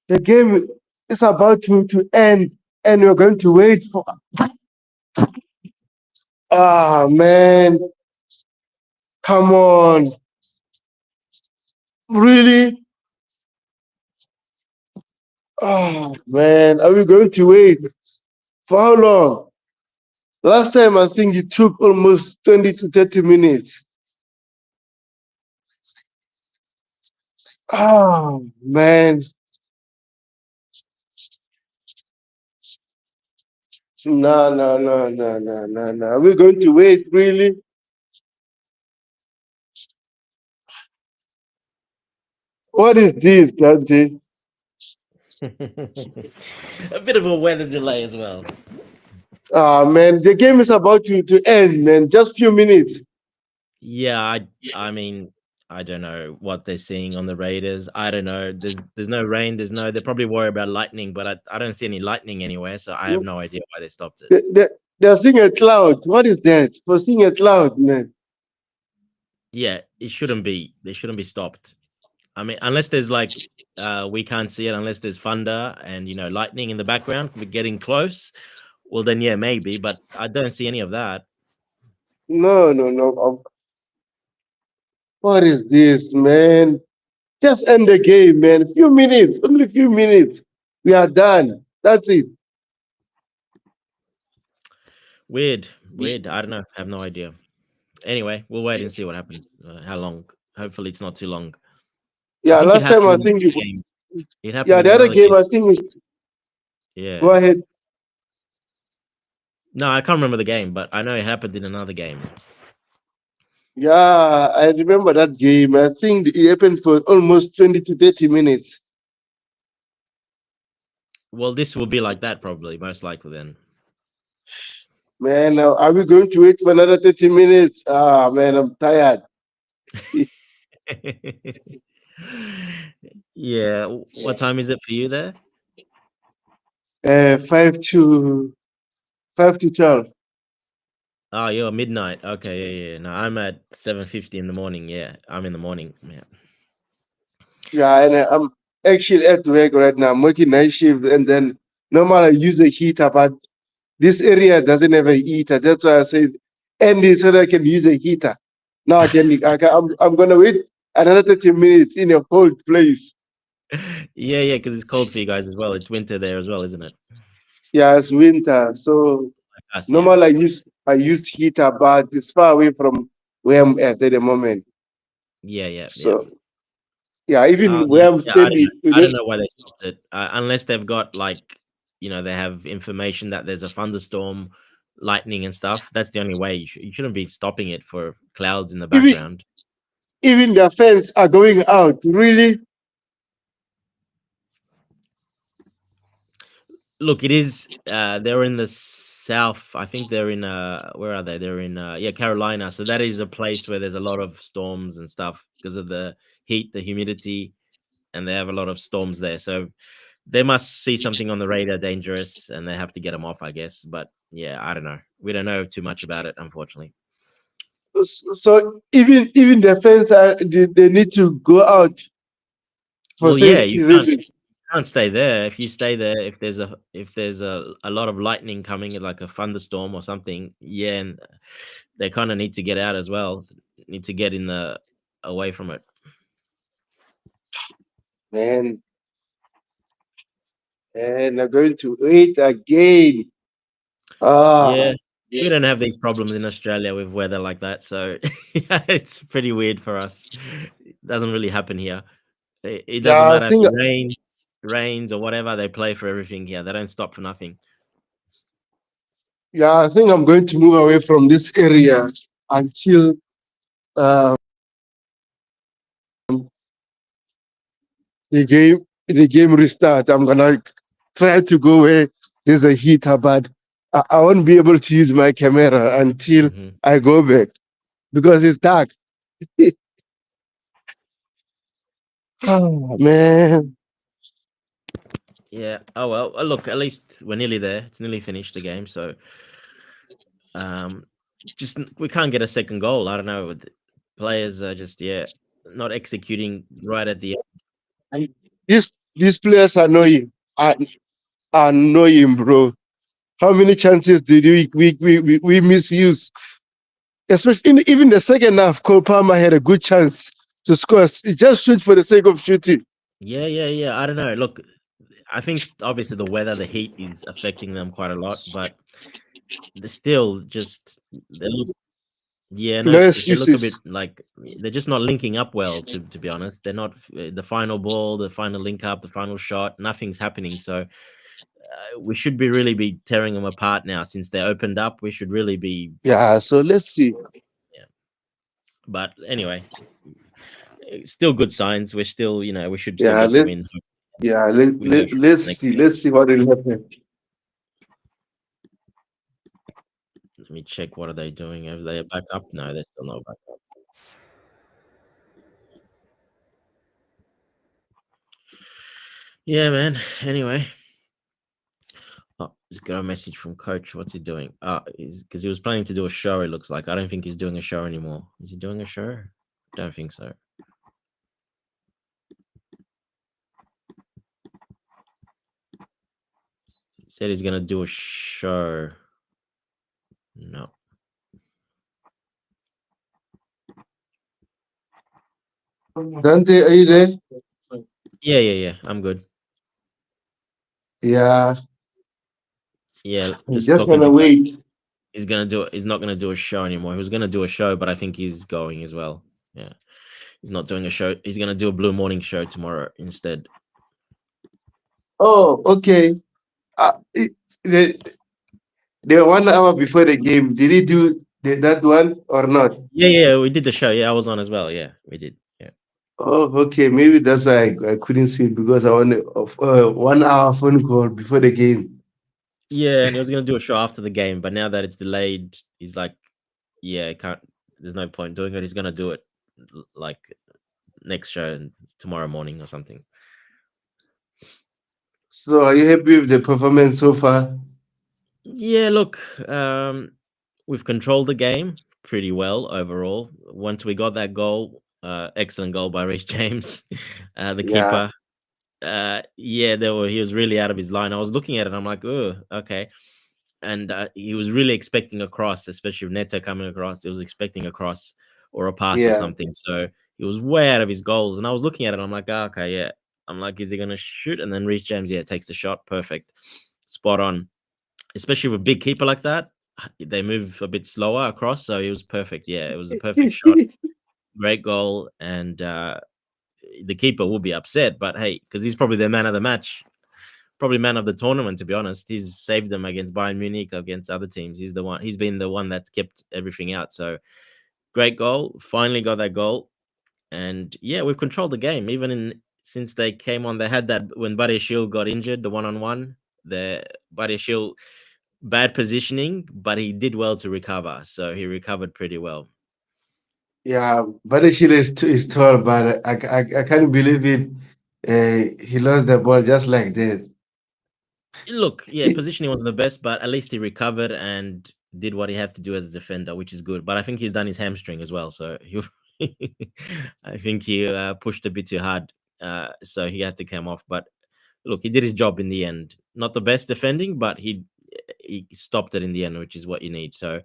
The game is about to end, and we're going to wait for. Ah, man, come on, really? Oh man, are we going to wait for how long? Last time I think it took almost 20 to 30 minutes. Oh man, no, no, no, no, no, no, no. Are we going to wait really? What is this, Dante?
A bit of a weather delay as well.
Ah man, the game is about to end, man. Just few minutes.
Yeah, I mean, I don't know what they're seeing on the Raiders. I don't know. There's no rain. They're probably worried about lightning, but I don't see any lightning anywhere, so I have no idea why they stopped it.
They're seeing a cloud. What is that? For seeing a cloud, man.
Yeah, it shouldn't be. They shouldn't be stopped. I mean, unless there's like we can't see it unless there's thunder and lightning in the background. We're getting close. Well, then yeah, maybe, but I don't see any of that.
No, no, no. What is this, man? Just end the game, man. Few minutes, only few minutes. We are done. That's it.
Weird, weird. I don't know. I have no idea. Anyway, we'll wait and see what happens. How long? Hopefully, it's not too long. I
Yeah,
think it
last time
happened
I
in
think
another game. It happened
yeah,
in
the other
another
game
game.
I think go
Yeah.
ahead.
No, I can't remember the game, but I know it happened in another game.
Yeah, I remember that game. I think it happened for almost 20 to 30 minutes.
Well, this will be like that probably, most likely then.
Man, are we going to wait for another 30 minutes? Ah, man, I'm tired.
Yeah. What time is it for you there?
5 to 12.
Oh, you're midnight. Okay, yeah, yeah. No, I'm at 7:50 in the morning. Yeah, I'm in the morning. Yeah.
Yeah, and I'm actually at work right now. I'm working night shift, and then normally I use a heater, but this area doesn't have a heater. That's why I said, Andy said I can use a heater. Now I'm gonna wait another 30 minutes in a cold place.
Yeah, yeah, because it's cold for you guys as well. It's winter there as well, isn't it?
Yeah, it's winter, so
Like us, yeah.
normally I use heater, but it's far away from where I'm at the moment.
Yeah, yeah, yeah.
So yeah, even
Yeah,
where I'm
yeah. I don't know.
standing,
I don't know why they stopped it. Unless they've got like, they have information that there's a thunderstorm, lightning and stuff. That's the only way. You shouldn't be stopping it for clouds in the
even
background.
even the fans are going out. Really?
Look, it is. They're in the south. I think they're in. Where are they? They're in. Yeah, Carolina. So that is a place where there's a lot of storms and stuff because of the heat, the humidity, and they have a lot of storms there. So they must see something on the radar dangerous, and they have to get them off, I guess. But yeah, I don't know. We don't know too much about it, unfortunately.
So even the fans they need to go out for
Well, yeah, you
safety
can't
reasons.
can't stay there. If you stay there, if there's a lot of lightning coming, like a thunderstorm or something, yeah, and they kind of need to get out as well. Need to get in the away from it.
Man, and I'm going to wait again. Ah,
Yeah, we don't have these problems in Australia with weather like that, so yeah, it's pretty weird for us. It doesn't really happen here. It doesn't
yeah, I
matter if
think
it rains or whatever. They play for everything here. They don't stop for nothing.
yeah, I think I'm going to move away from this area until um, the game restart. I'm gonna try to go where there's a heater, but I won't be able to use my camera until
Hmm.
I go back because it's dark. Oh man.
Yeah. Oh well. Look, at least we're nearly there. It's nearly finished the game. So, um, just we can't get a second goal. I don't know. The players are just not executing right at the end.
This These players are annoying. Are annoying, bro. How many chances did we misuse? Especially even the second half, Cole Palmer had a good chance to score. He just shoot for the sake of shooting.
Yeah. I don't know. Look, I think obviously the weather, the heat is affecting them quite a lot, but they're still just they look. Yeah, no
No
excuse. They look a bit
excuses.
like they're just not linking up well. To be honest, they're not the final ball, the final link up, the final shot. Nothing's happening. So we should be really be tearing them apart now since they opened up. We should really be.
Yeah, so let's see.
Yeah. But anyway, still good signs. We're still, we should still
Yeah,
get the win.
let's yeah, let,
We go
let,
for
let's
the next
see.
game.
Let's see what will happen.
Let me check. What are they doing? Are they back up? No, they're still not back up. Yeah, man. Anyway, just got a message from coach. What's he doing? Because he was planning to do a show. It looks like. I don't think he's doing a show anymore. Is he doing a show? Don't think so. He said he's gonna do a show. No.
Dante, are you there?
Yeah. I'm good.
Yeah,
Yeah,
I'm
just
just
talking
gonna
to coach.
wait.
He's gonna do. He's not gonna do a show anymore. He was gonna do a show, but I think he's going as well. Yeah, he's not doing a show. He's gonna do a Blue Morning show tomorrow instead.
Oh, okay. The, the 1 hour before the game, did he do that one or not?
Yeah. We did the show. Yeah, I was on as well. Yeah, we did. Yeah.
Oh, okay. Maybe that's why I couldn't see it because I wanted 1 hour phone call before the game.
Yeah, and he was gonna do a show after the game, but now that it's delayed, he's like, yeah, can't. There's no point doing it. He's gonna do it like next show tomorrow morning or something.
So, are you happy with the performance so far?
Yeah, look, we've controlled the game pretty well overall. Once we got that goal, excellent goal by Reece James, the
Yeah,
keeper. Yeah, he was really out of his line. I was looking at it, I'm like, oh, okay. And he was really expecting a cross, especially with Neto coming across. He was expecting a cross or a pass or
yeah.
something. So he was way out of his goals. And I was looking at it, I'm like, okay, yeah. I'm like, is he gonna shoot? And then Reece James, yeah, takes the shot. Perfect. Spot on, especially with a big keeper like that. They move a bit slower across, so it was perfect. Yeah, it was a perfect shot, great goal, and the keeper will be upset. But hey, because he's probably the man of the match, probably man of the tournament. To be honest, he's saved them against Bayern Munich, against other teams. He's the one. He's been the one that's kept everything out. So great goal. Finally got that goal, and yeah, we've controlled the game. Even in since they came on, they had that when Buddy Shield got injured, the one-on-one. The Buddy Shield bad positioning, but he did well to recover. So he recovered pretty well.
Yeah, Badashile is tall, but I can't believe it. He lost the ball just like that.
Look, yeah, positioning wasn't the best, but at least he recovered and did what he had to do as a defender, which is good. But I think he's done his hamstring as well. So I think he pushed a bit too hard. So he had to come off. But look, he did his job in the end. Not the best defending, but he stopped it in the end, which is what you need. So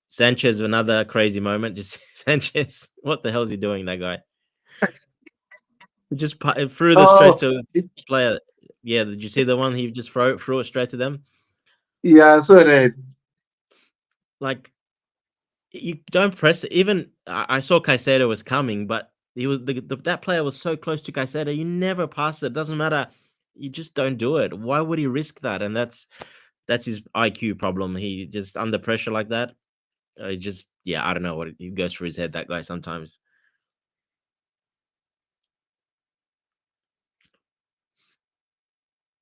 Sanchez, another crazy moment. Just Sanchez, what the hell is he doing, that guy? Just threw the straight
Oh,
to player. Yeah, did you see the one he just threw it straight to them?
yeah, so right.
Like you don't press it. Even I saw Caicedo was coming, but he was that player was so close to Caicedo. You never pass it. Doesn't matter. You just don't do it. Why would he risk that? And that's his IQ problem. He just under pressure like that. He just I don't know what it goes through his head. That guy sometimes.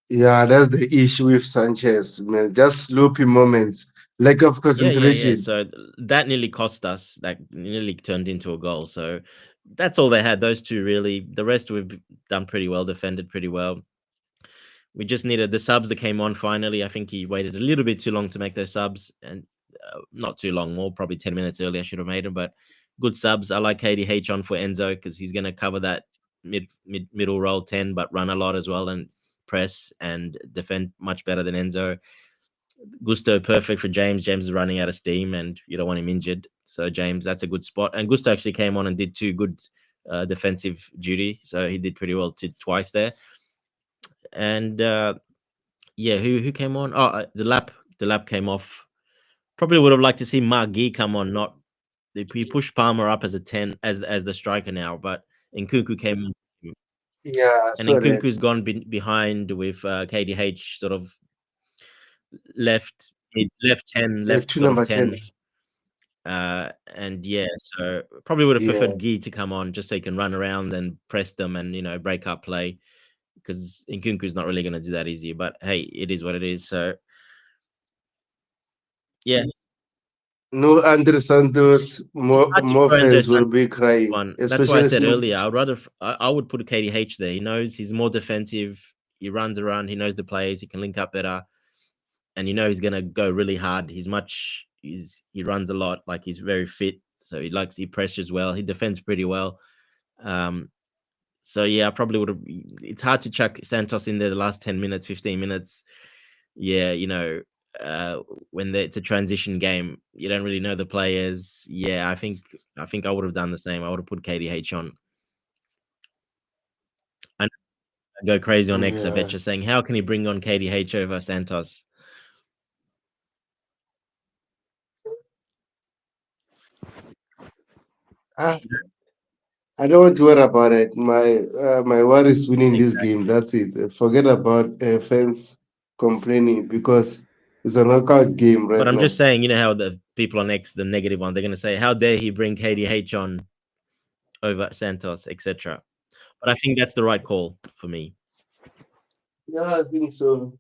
Yeah, that's the issue with Sanchez, man. Just sloppy moments, lack of
Yeah.
concentration.
So that nearly cost us. That nearly turned into a goal. So that's all they had. Those two really. The rest we've done pretty well. Defended pretty well. We just needed the subs that came on finally. I think he waited a little bit too long to make those subs, and not too long, more probably 10 minutes early. I should have made them, but good subs. I like KDH on for Enzo because he's going to cover that. middle role 10, but run a lot as well and press and defend much better than Enzo. Gusto perfect for James. James is running out of steam, and you don't want him injured. So James, that's a good spot. And Gusto actually came on and did two good defensive duty, so he did pretty well twice there. And yeah, who came on? Oh, the lap came off. Probably would have liked to see Mark Gee come on. Not he pushed Palmer up as a 10 as the striker now, but Nkunku came on.
Yeah, I
And
saw that.
Nkunku's gone behind with KDH sort of left 10,
The
left
two
sort of
number
10.
10s.
And yeah, so probably would have
Yeah.
preferred Gee to come on just so he can run around and press them and break up play, because Nkunku's not really going to do that easy. But hey, it is what it is. So yeah,
No Andre Santos,
it's
more
hard to
more
throw Andre
fans will
Santos
be
into this
crying,
one. That's why I
especially
said
since.
earlier, I would put a KDH there. He knows he's more defensive. He runs around. He knows the players. He can link up better, and he's gonna go really hard. He runs a lot. Like, he's very fit, so he pressures well. He defends pretty well. Um, so yeah, I probably would have. It's hard to chuck Santos in there the last 10 minutes, 15 minutes. Yeah, when it's a transition game, you don't really know the players. Yeah, I think I would have done the same. I would have put KDH on. I go crazy on X. I bet
Yeah.
you're saying, how can he bring on KDH over Santos?
Ah, I don't want to worry about it. My worry is winning this
Exactly.
game. That's it. Forget about fans complaining because it's a knockout game
But
right
I'm just
now.
saying, how the people on X, the negative one, they're going to say, how dare he bring KDH on over Santos, etc. But I think that's the right call for me.
Yeah, I think so.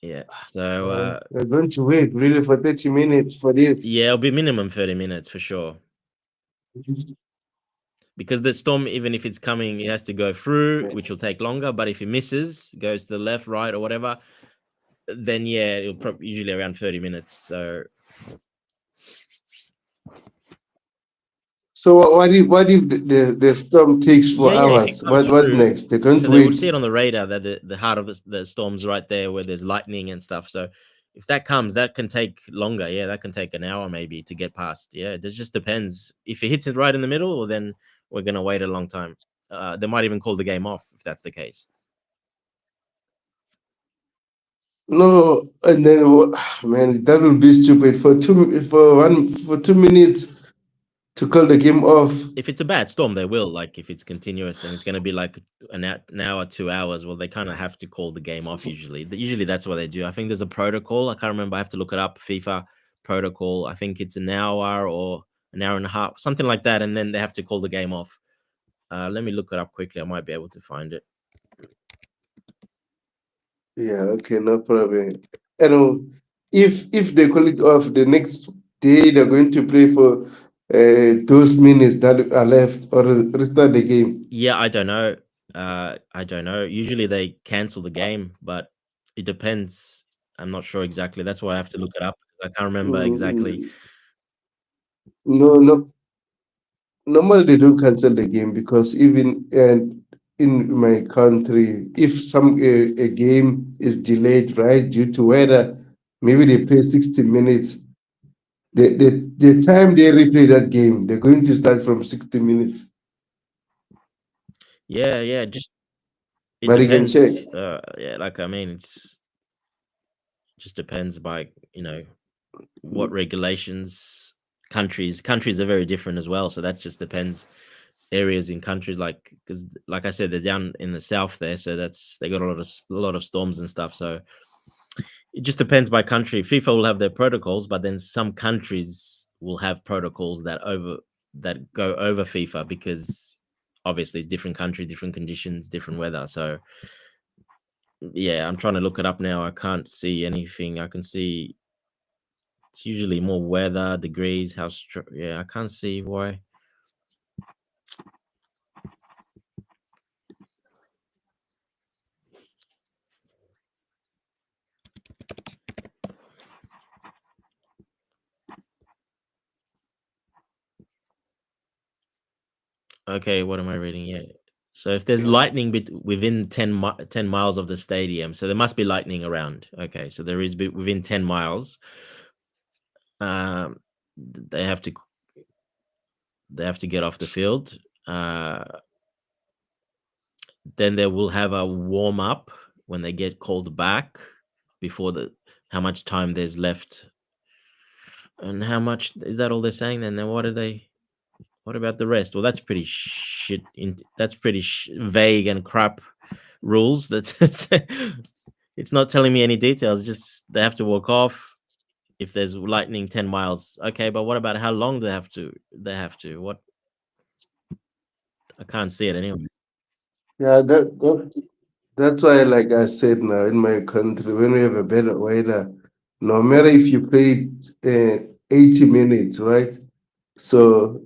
Yeah. So
We're going to wait really for 30 minutes for this.
yeah, it'll be minimum 30 minutes for sure. Because the storm, even if it's coming, it has to go through,
Yeah.
which will take longer. But if it misses, goes to the left, right, or whatever, then yeah, it'll probably usually around 30 minutes. So
So what if the storm takes
yeah,
for
yeah. If it
hours?
comes
What
through,
next? They're going
so
to
they would
wait.
see it on the radar that the heart of the storm's right there where there's lightning and stuff. So if that comes, that can take longer. Yeah, that can take an hour maybe to get past. Yeah, it just depends. If it hits it right in the middle, well, then we're gonna wait a long time. They might even call the game off if that's the case.
No, and then man, that will be stupid for 2 minutes to call the game off.
If it's a bad storm, they will. Like, if it's continuous and it's going to be like an hour, 2 hours, well, they kind of have to call the game off usually. Usually that's what they do. I think there's a protocol. I can't remember. I have to look it up. FIFA protocol. I think it's an hour or an hour and a half, something like that. And then they have to call the game off. Let me look it up quickly. I might be able to find it.
Yeah, okay, no problem. You know, if they call it off the next day, they're going to play for those minutes that are left or restart the game.
Yeah, I don't know. I don't know. Usually they cancel the game, but it depends. I'm not sure exactly. That's why I have to look it up because I can't remember exactly.
Mm, no, no, normally they don't cancel the game because even in my country, if a game is delayed, right, due to weather, maybe they play 60 minutes. The time they replay that game, they're going to start from 60 minutes.
Yeah, yeah. It
But you can check.
depends. Yeah, like, I mean, it's just depends by what regulations. Countries are very different as well, so that just depends. Areas in countries, like, because like I said, they're down in the south there, so they got a lot of storms and stuff. So it just depends by country. FIFA will have their protocols, but then some countries will have protocols that go over FIFA because obviously it's different country, different conditions, different weather. So yeah, I'm trying to look it up now. I can't see anything. I can see it's usually more weather, degrees, yeah, I can't see why. Okay, what am I reading? Yeah. So if there's lightning within 10 miles of the stadium, so there must be lightning around. Okay, so there is within 10 miles. Um, they have to get off the field. Then they will have a warm up when they get called back before the how much time there's left and how much is that all they're saying then what are they what about the rest? Well, that's pretty shit that's pretty vague and crap rules. That's it's not telling me any details. Just they have to walk off if there's lightning 10 miles. Okay, but what about how long they have to what I can't see it anyway.
Yeah, that's why, like I said, now in my country, when we have a better weather, no matter if you played 80 minutes, right? So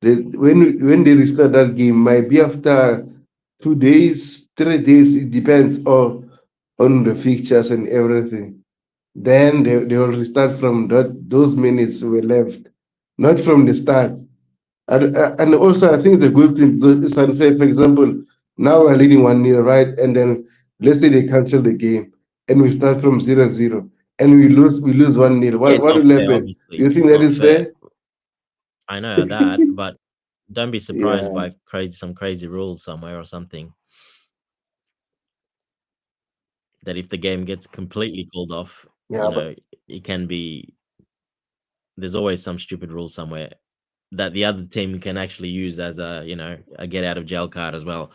when they restart that game, might be after 2 days, 3 days, it depends on the fixtures and everything. Then they will restart from those minutes were left, not from the start. And also, I think it's a good thing because it's unfair. For example, now we're leading 1-0, right? And then let's say they cancel the game and we start from 0-0 and we lose 1-0.
Yeah,
What
it's
what
not
will
fair,
happen? Do
obviously.
you think
It's
that
not
is
fair.
fair?
I know that, but don't be surprised
Yeah,
by some crazy rules somewhere or something. That if the game gets completely called off,
yeah, but
it can be there's always some stupid rule somewhere that the other team can actually use as a get out of jail card as well.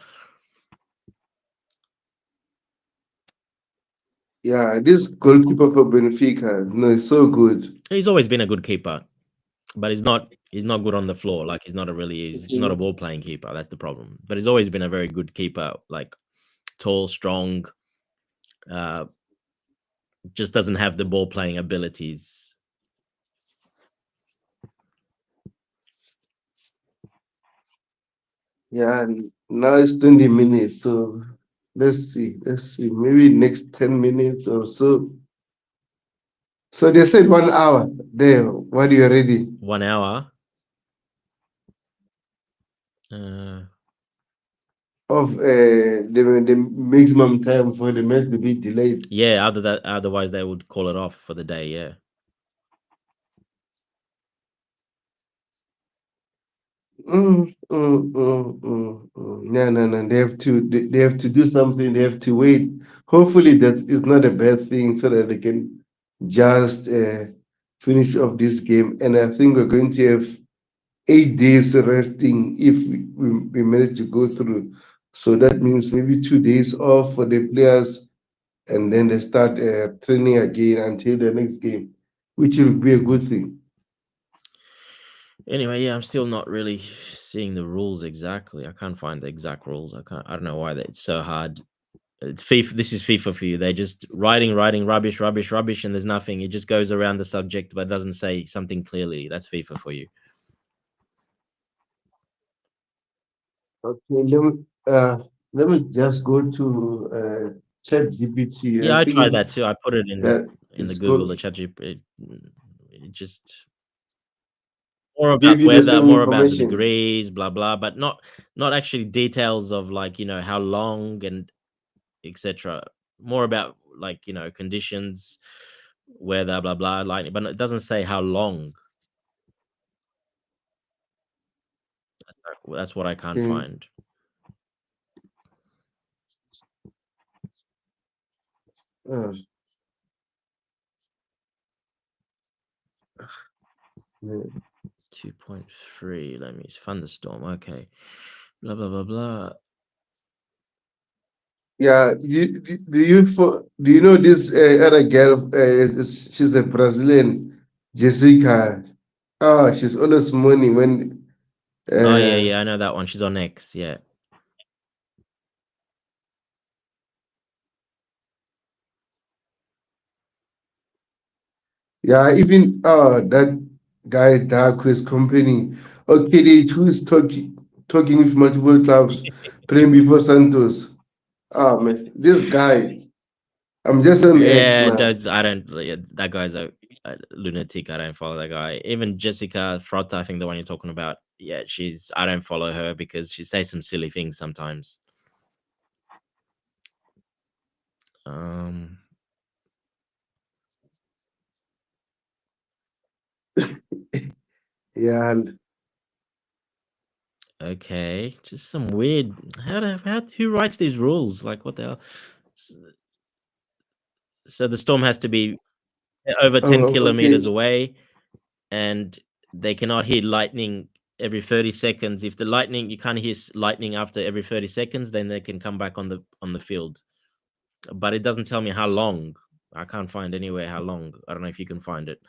yeah. This goalkeeper for Benfica, no, it's so good.
He's always been a good keeper, but he's not good on the floor. Like he's not a ball playing keeper. That's the problem. But he's always been a very good keeper, like tall, strong, uh, just doesn't have the ball playing abilities.
Yeah, and now it's 20 minutes. So let's see. Let's see. Maybe next 10 minutes or so. So they said 1 hour. There, what are you ready?
1 hour. Uh,
Of the maximum time for the match to be delayed.
yeah. Otherwise they would call it off for the day. Yeah.
No, no, no. They have to do something. They have to wait. Hopefully, that is not a bad thing, so that they can just finish off this game. And I think we're going to have 8 days resting if we manage to go through. So that means maybe 2 days off for the players, and then they start training again until the next game, which will be a good thing.
Anyway, yeah, I'm still not really seeing the rules exactly. I can't find the exact rules. I don't know why it's so hard. It's FIFA. This is FIFA for you. They're just writing rubbish, rubbish, rubbish, and there's nothing. It just goes around the subject, but doesn't say something clearly. That's FIFA for you.
Okay, let me just go to ChatGPT.
Yeah,
I
I
think
tried that too. I put it
that
in the
it's
Google,
going
the
to
ChatGPT. It just more
give
about
you the
weather,
same
more about the
information.
degrees, blah blah, but not actually details of like how long and etc. More about like conditions, weather, blah blah, lightning, but it doesn't say how long. That's what I can't
Okay.
find.
Uh, yeah,
2.3. Let me thunderstorm. Okay, blah blah blah blah.
yeah. Do you know this other girl? She's a Brazilian, Jessica. Oh, she's always mourning when.
Oh yeah,
Uh,
yeah, I know that one. She's on X. Yeah.
yeah, even that guy Dark who is complaining. Okay, they choose talking with multiple clubs, playing before Santos. Oh man, this guy. I'm just on X
Yeah,
now.
does I don't. Yeah, that guy's a lunatic. I don't follow that guy. Even Jessica Frota, I think the one you're talking about. yeah, I don't follow her because she says some silly things sometimes. Um,
Yeah, and
okay, just some weird. Who writes these rules? Like, what the hell? S- So the storm has to be over 10 kilometers
okay.
away, and they cannot hear lightning every 30 seconds. If the lightning, you can't hear lightning after every 30 seconds, then they can come back on the field. But it doesn't tell me how long. I can't find anywhere how long. I don't know if you can find it.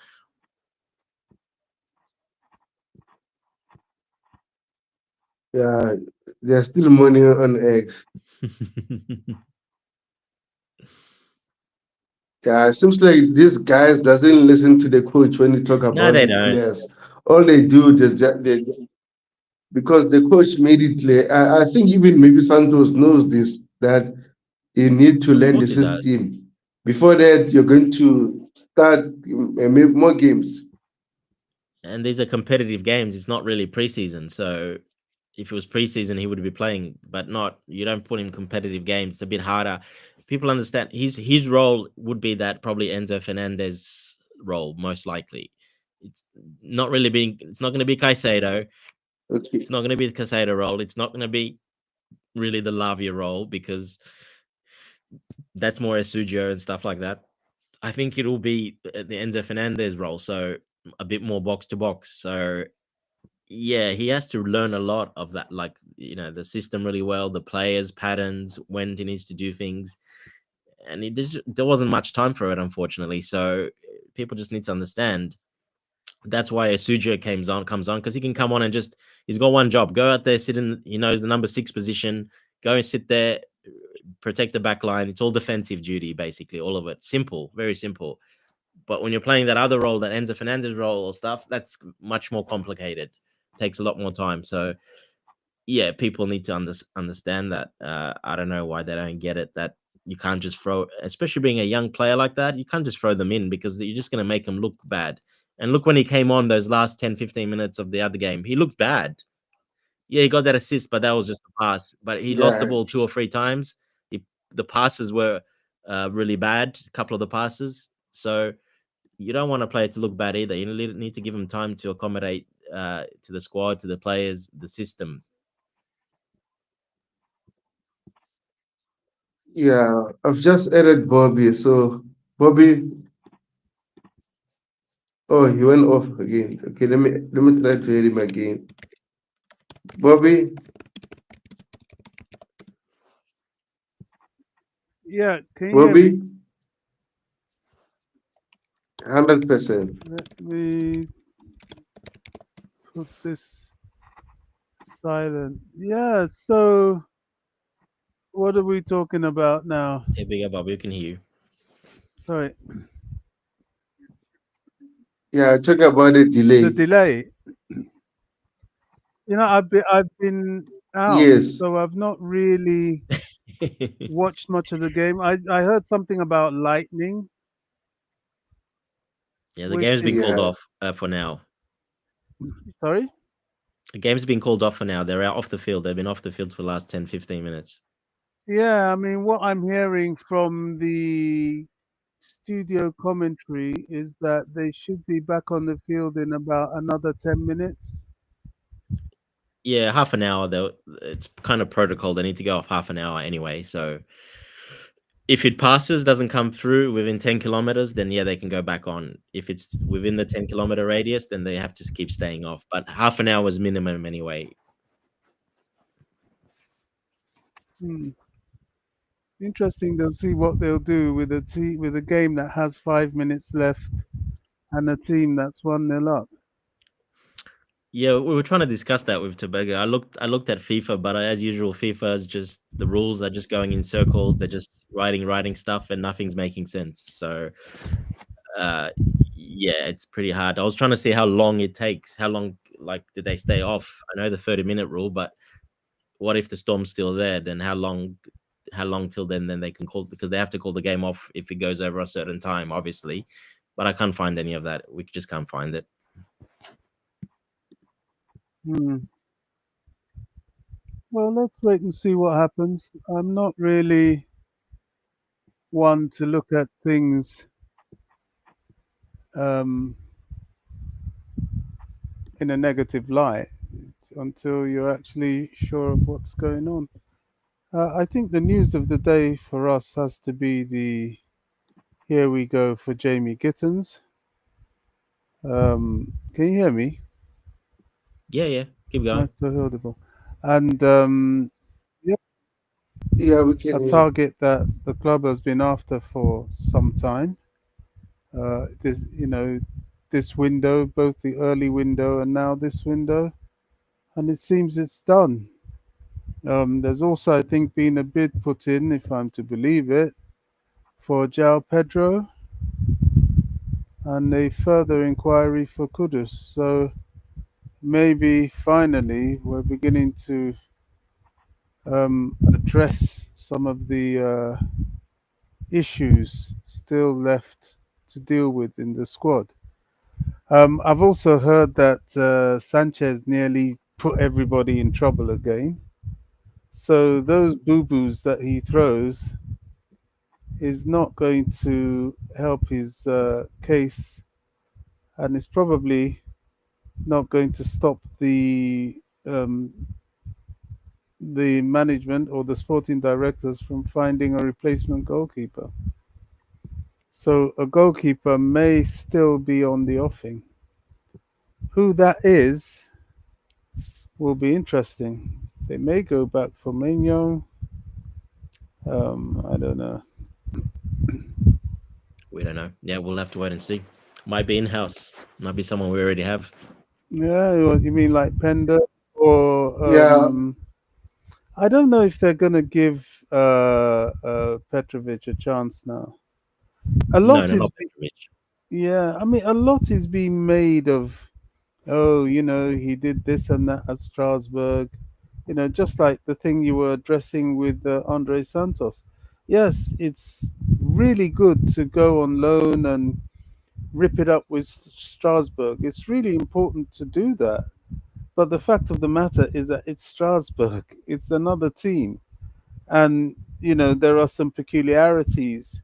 Yeah, there's still money on eggs. Yeah, it seems like these guys doesn't listen to the coach when he talk
No,
about
they
these
don't.
players. All they do is just because the coach made it clear. I think even maybe Santos knows this, that you need to
Of
learn the
course it does.
system. Before that, you're going to start make more games.
And these are competitive games. It's not really preseason. So if it was preseason, he would be playing, but not. You don't put him competitive games. It's a bit harder. People understand his role would be that probably Enzo Fernandez role, most likely. It's not really being. It's not going to be Caicedo.
Okay.
It's not going to be the Caicedo role. It's not going to be really the Lavia role because that's more Esujo and stuff like that. I think it'll be the Enzo Fernandez role, so a bit more box to box. So yeah, he has to learn a lot of that, like the system really well, the players' patterns, when he needs to do things, and there wasn't much time for it, unfortunately. So people just need to understand. That's why Asuja comes on because he can come on and he's got one job: go out there, sit in. He knows the number 6 position. Go and sit there, protect the back line. It's all defensive duty, basically, all of it. Simple, very simple. But when you're playing that other role, that Enzo Fernandez role or stuff, that's much more complicated. Takes a lot more time. So yeah, people need to understand that. I don't know why they don't get it. That you can't just throw, especially being a young player like that, you can't just throw them in because you're just going to make them look bad. And look when he came on those last 10, 15 minutes of the other game, he looked bad. Yeah, he got that assist, but that was just a pass. But he lost the
Yeah,
ball 2 or 3 times. The passes were really bad, a couple of the passes. So you don't want a player to look bad either. You need to give him time to accommodate to the squad, to the players, the system.
yeah. I've just added Bobby. So Bobby, oh, he went off again. Okay, let me try to add him again. Bobby,
Yeah, can you hear
Bobby,
me?
100%.
Let me put this silent. Yeah, so what are we talking about now?
Hey, big Bob, you can hear you.
Sorry,
Yeah, talk about the
the
delay.
delay. I've been out,
Yes.
so I've not really watched much of the game. I heard something about lightning,
Yeah, the
which
game's been
is
called
Yeah.
off for now.
sorry.
The game's been called off for now. They're out off the field. They've been off the field for the last 10, 15 minutes.
Yeah, I mean, what I'm hearing from the studio commentary is that they should be back on the field in about another 10 minutes.
Yeah, half an hour though. It's kind of protocol. They need to go off half an hour anyway. So if it passes, doesn't come through within 10 kilometers, then yeah, they can go back on. If it's within the 10-kilometer radius, then they have to keep staying off. But half an hour is minimum anyway.
Hmm. Interesting. They'll see what they'll do with with a game that has 5 minutes left and a team that's 1-0 up.
Yeah, we were trying to discuss that with Tobago. I looked at FIFA, but as usual, FIFA is just the rules are just going in circles. They're just writing stuff, and nothing's making sense. So, uh, yeah, it's pretty hard. I was trying to see how long it takes. How long, like, did they stay off? I know the 30-minute rule, but what if the storm's still there? Then how long? How long till then? Then they can call because they have to call the game off if it goes over a certain time, obviously. But I can't find any of that. We just can't find it.
Hmm. Well, let's wait and see what happens. I'm not really one to look at things um, in a negative light until you're actually sure of what's going on. I think the news of the day for us has to be the here we go for Jamie Gittens. Can you hear me?
Yeah, yeah. Keep
Am I
going.
still audible? And yeah,
Yeah, we can
a
hear.
target that the club has been after for some time. This, this window, both the early window and now this window, and it seems it's done. There's also, I think, been a bid put in, if I'm to believe it, for João Pedro and a further inquiry for Kudus. So maybe finally we're beginning to address some of the issues still left to deal with in the squad. I've also heard that Sanchez nearly put everybody in trouble again. So those boo boos that he throws is not going to help his case, and it's probably not going to stop um, the management or the sporting directors from finding a replacement goalkeeper. So a goalkeeper may still be on the offing. Who that is will be interesting. They may go back for Mignon. I don't know.
We don't know. Yeah, we'll have to wait and see. Might be in house. Might be someone we already have.
Yeah, what you mean like Pender or
Yeah,
I don't know if they're gonna give Petrovic a chance now. A
No,
lot
no,
is
not Petrovic.
yeah, I mean a lot is being made of oh, he did this and that at Strasbourg. Just like the thing you were addressing with Andre Santos. Yes, it's really good to go on loan and rip it up with Strasbourg. It's really important to do that. But the fact of the matter is that it's Strasbourg. It's another team. And, there are some peculiarities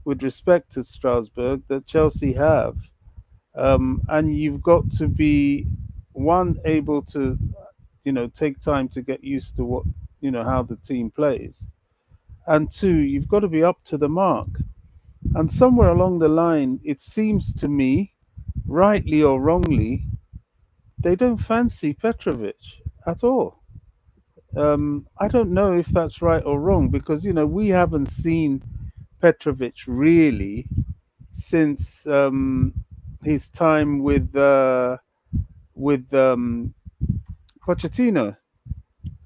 with respect to Strasbourg that Chelsea have. And you've got to be, one, able to, take time to get used to how the team plays. And two, you've got to be up to the mark. And somewhere along the line, it seems to me, rightly or wrongly, they don't fancy Petrovic at all. I don't know if that's right or wrong because we haven't seen Petrovic really since his time with Pochettino,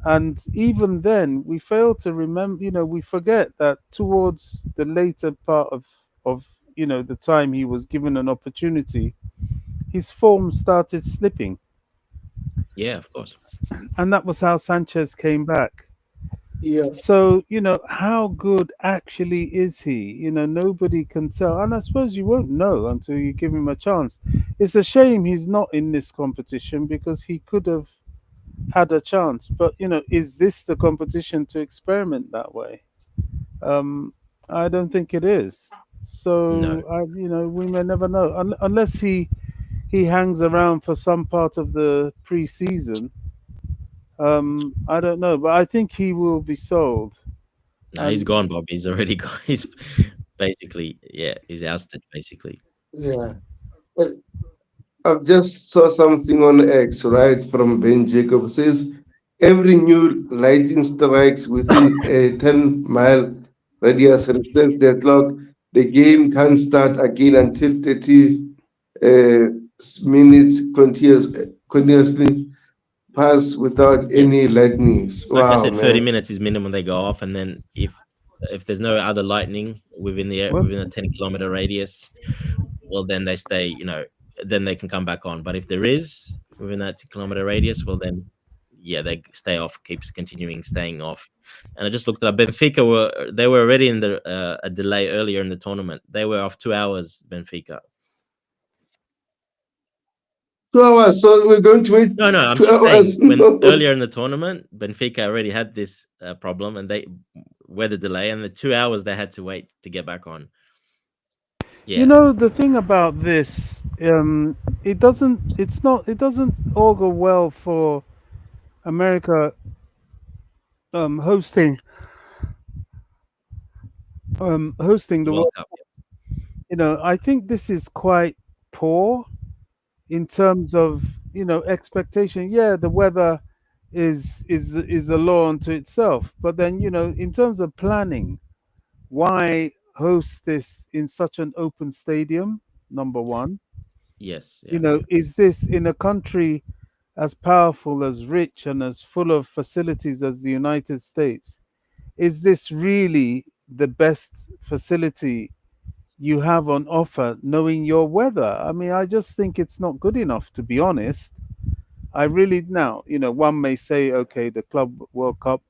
and even then we fail to remember. We forget that towards the later part of the time he was given an opportunity, his form started slipping,
Yeah, of course.
and that was how Sanchez came back.
yeah,
So, how good actually is he? Nobody can tell. And I suppose you won't know until you give him a chance. It's a shame he's not in this competition because he could have had a chance. But, is this the competition to experiment that way? Um, I don't think it is.
No.
So, we may never know unless he hangs around for some part of the pre-season. I don't know, but I think he will be sold.
No, he's
And
gone, Bob. He's already gone. He's basically, yeah, he's ousted, basically.
yeah. But I've just saw something on X, right, from Ben Jacob says every new lightning strikes within a 10-mile radius resets the clock. The game can't start again until 30 uh, minutes continuously pass without
Yes.
any lightnings.
Like I
Wow,
said, 30
man.
minutes is minimum they go off, and then if there's no other lightning
what?
within a 10-kilometer radius, well then they stay, then they can come back on. But if there is within that 10-kilometer radius, well then yeah, they stay off, keeps continuing staying off. And I just looked up Benfica were already in a delay earlier in the tournament. They were off 2 hours, Benfica.
2 hours. So we're going to wait
No, no, I'm
two
just saying
hours.
when earlier in the tournament, Benfica already had this problem and they weather delay, and the 2 hours they had to wait to get back on.
You
Yeah,
know, the thing about this, it doesn't augur well for America hosting hosting
the
the
World
World.
Cup.
You know, I think this is quite poor in terms of, you know, expectation. Yeah, the weather is a law unto itself, but then, you know, in terms of planning, why host this in such an open stadium? Number one,
Yes,
you
yeah.
know, is this in a country as powerful, as rich, and as full of facilities as the United States? Is this really the best facility you have on offer, knowing your weather? I mean, I just think it's not good enough, to be honest. I really, now, you know, one may say, okay, the Club World Cup,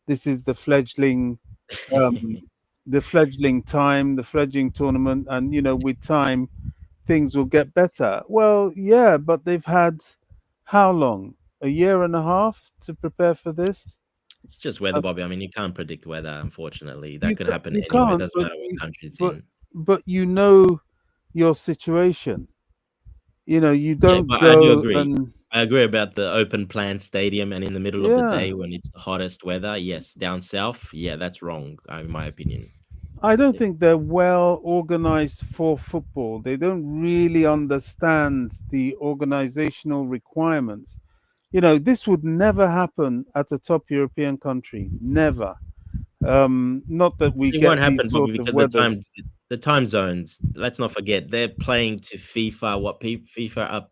this is um, the fledgling time, the fledgling tournament, and, you know, with time, things will get better. Well, yeah, but they've had how long? A year and a half to prepare for this.
It's just weather,
Uh,
Bobby. I mean, you can't predict weather, unfortunately. That could happen
you
anywhere. It
can't,
doesn't matter what country it's
but
in.
but you know your situation. You know, you
Yeah,
don't
but I do
go
agree.
and
I agree about the open plan stadium and in the middle of the
yeah.
day when it's the hottest weather. Yes, down south. Yeah, that's wrong, in my opinion.
I don't
It-
think they're well organized for football. They don't really understand the organizational requirements. You know, this would never happen at a top European country. Never. Not that we
It
get
won't
these
happen, Bobby,
sort of
because
weathers.
the time zones. Let's not forget they're playing to FIFA. FIFA are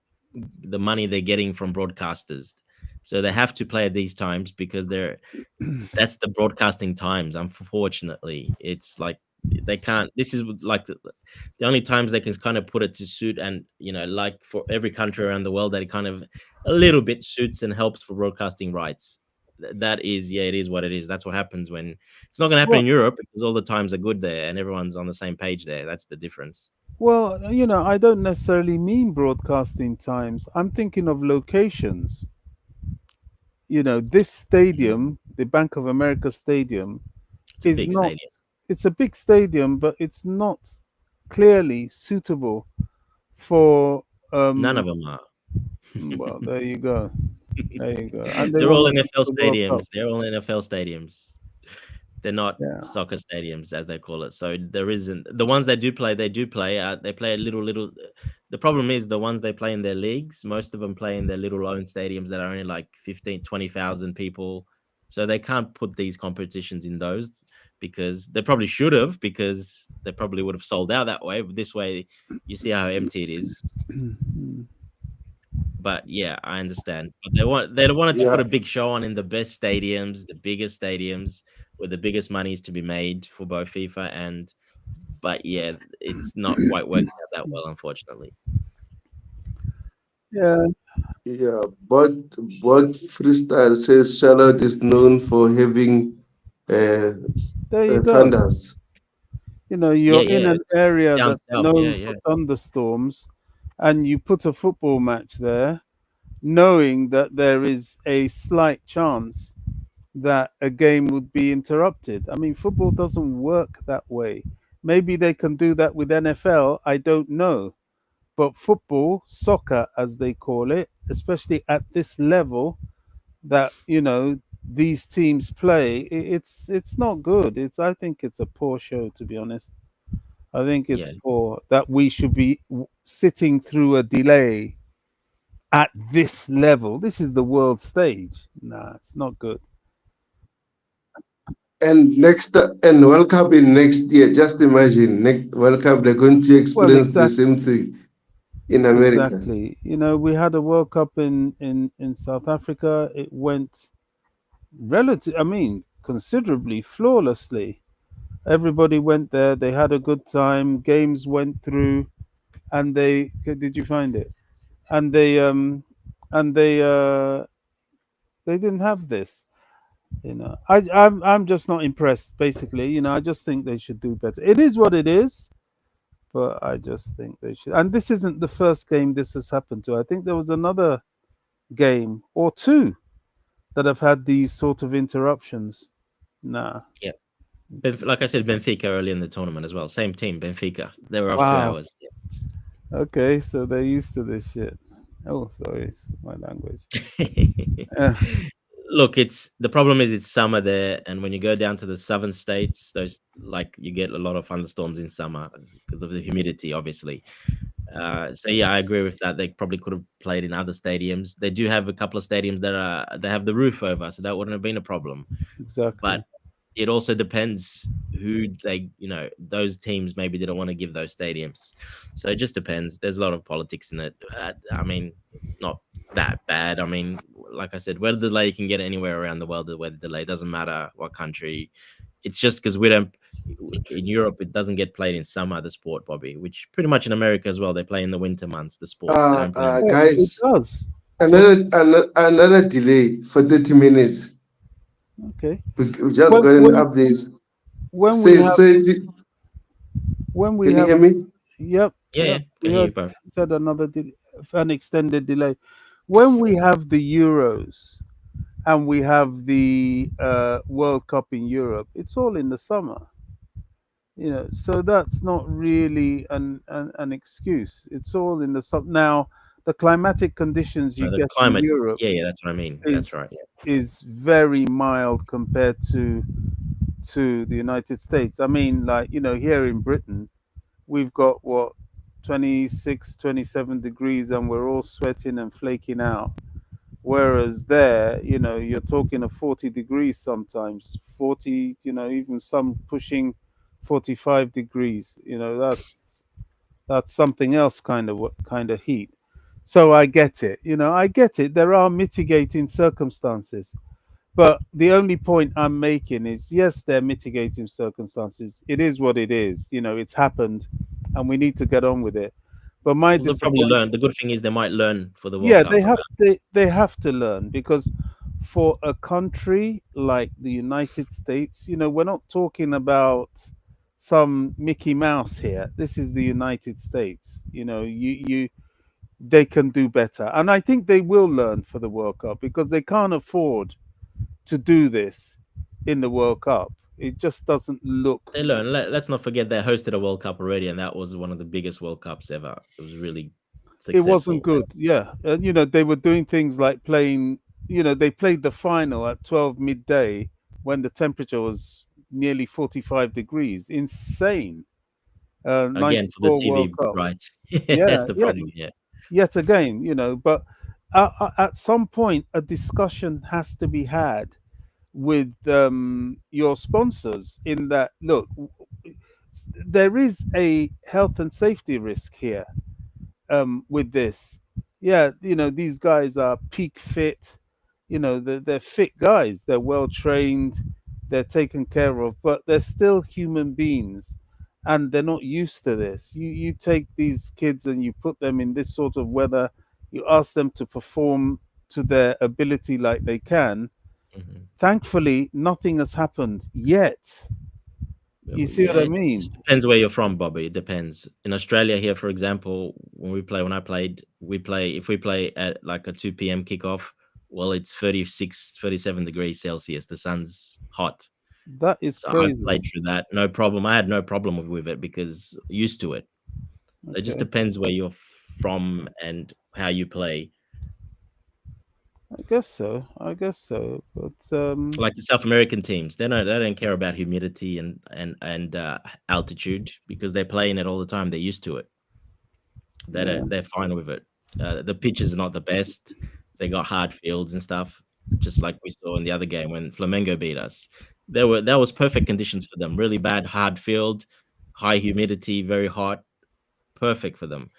the money they're getting from broadcasters, so they have to play at these times because that's the broadcasting times. Unfortunately, it's like they can't. This is like the only times they can kind of put it to suit, and like for every country around the world, that it kind of a little bit suits and helps for broadcasting rights. That is, yeah, it is what it is. That's what happens when it's not going to happen
Well,
in Europe because all the times are good there and everyone's on the same page there. That's the difference.
well, you know, I don't necessarily mean broadcasting times. I'm thinking of locations. You know, this
Mhm.
stadium, the Bank of America Stadium,
It's a
is
big
not,
stadium.
it's a big stadium, but it's not clearly suitable for,
None of
um,
them are.
well, there you go. There you go. And they
They're
want
all
to host
NFL
the World Cup.
stadiums. They're all NFL stadiums. They're not
Yeah.
soccer stadiums as they call it. So there isn't the ones they do play. They do play. They play a little. The problem is the ones they play in their leagues. Most of them play in their little own stadiums that are only like 15, 20,000 people. So they can't put these competitions in those because they probably should have because they probably would have sold out that way. But this way, you see how empty it is. But yeah, I understand. But they wanted to put
Yeah,
a big show on in the best stadiums, the biggest stadiums, where the biggest money is to be made for both FIFA and. But yeah, it's not quite working out that well, unfortunately.
Yeah.
yeah. But freestyle says Charlotte is known for having uh,
There you go.
thunders.
You know,
Yeah,
you're in
yeah,
an
it's
area
down
that's
south. Yeah,
known for
yeah,
thunderstorms, and you put a football match there, knowing that there is a slight chance that a game would be interrupted. I mean, football doesn't work that way. Maybe they can do that with NFL. I don't know. But football, soccer, as they call it, especially at this level that, you know, these teams play, it's not good. I think it's a poor show, to be honest. I think it's
yeah.
poor that we should be sitting through a delay at this level. This is the world stage. Nah, it's not good.
And and World Cup in next year. Just imagine next World Cup they're going to
Well,
experience the same thing in America.
exactly. You know, we had a World Cup in South Africa. It went relative. I mean, considerably flawlessly. Everybody went there. They had a good time. Games went through, and did you find it? And they didn't have this. You know, I'm just not impressed. Basically, you know, I just think they should do better. It is what it is. but I just think they should. And this isn't the first game this has happened to. I think there was another game or two that have had these sort of interruptions. Nah.
Yeah. Like I said, Benfica early in the tournament as well. Same team, Benfica. They were off
Wow.
2 hours.
Okay, so they're used to this shit. Oh, sorry, it's my language.
Yeah.
Uh,
Look, it's the problem is it's summer there, and when you go down to the southern states, those like you get a lot of thunderstorms in summer because of the humidity, obviously. So yeah, I agree with that. They probably could have played in other stadiums. They do have a couple of stadiums that they have the roof over, so that wouldn't have been a problem.
exactly.
But it also depends who those teams maybe they don't want to give those stadiums. So it just depends. There's a lot of politics in it. I mean, it's not that bad. I mean, like I said, weather delay you can get anywhere around the world. The weather delay doesn't matter what country. It's just because we don't in Europe. It doesn't get played in summer. The sport, Bobby, which pretty much in America as well. They play in the winter months. The sports they don't play in the
Yeah,
summer.
it
Guys,
does.
another delay for 30 minutes.
Okay.
We just
When
got an
when
update.
when we
Say,
have
say,
when we
can you
have
hear me?
yep,
Yeah, yeah,
yep.
can
We
hear you
heard
both.
said an extended delay. When we have the Euros and we have the World Cup in Europe, it's all in the summer. So that's not really an excuse. It's all in the summer. Now, the climatic conditions you
The
get in
climate.
Europe
Yeah, yeah, that's what I mean. That's
is
right. Yeah.
is very mild compared to the United States. I mean, like, here in Britain, we've got what, 26, 27 degrees, and we're all sweating and flaking out. Whereas there, you're talking of 40 degrees sometimes, 40, even some pushing 45 degrees. That's something else kind of heat. So I get it. I get it. There are mitigating circumstances. But the only point I'm making is, yes, they're mitigating circumstances. It is what it is. It's happened, and we need to get on with it. But my
Well, they'll probably
disappointment,
learn. The good thing is they might learn for the World
yeah,
Cup.
they have to learn, because for a country like the United States, we're not talking about some Mickey Mouse here. This is the United States. They can do better, and I think they will learn for the World Cup, because they can't afford to do this in the World Cup. It just doesn't look.
They learn. Let's not forget they hosted a World Cup already, and that was one of the biggest World Cups ever. It was really
It wasn't
successful.
good. Yeah, and they were doing things like playing. They played the final at 12 midday when the temperature was nearly 45 degrees. Insane.
Again, for the
94 World
TV
Cup.
rights.
Yeah,
That's the
yeah.
problem. Yeah.
Yet again, but at some point, a discussion has to be had with your sponsors, in that, look, there is a health and safety risk here, with this. Yeah, these guys are peak fit. They're fit guys. They're well trained. They're taken care of, but they're still human beings, and they're not used to this. You take these kids and you put them in this sort of weather. You ask them to perform to their ability like they can.
Mhm.
Thankfully, nothing has happened yet. You
Well,
see
yeah,
what I
it
mean?
just depends where you're from, Bobby. It depends. In Australia here, for example, when I played, if we play at like a 2 p.m. kickoff, well, it's 36, 37 degrees Celsius. The sun's hot.
That is
So I've
crazy.
played through that. No problem. I had no problem with it because used to it. It just
Okay.
depends where you're from and how you play.
I guess so. I guess so. But
Like the South American teams, they don't care about humidity and altitude because they're playing it all the time. They're used to it.
yeah,
They're fine with it. The pitch is not the best. They got hard fields and stuff, just like we saw in the other game when Flamengo beat us. That was perfect conditions for them. Really bad hard field, high humidity, very hot, perfect for them.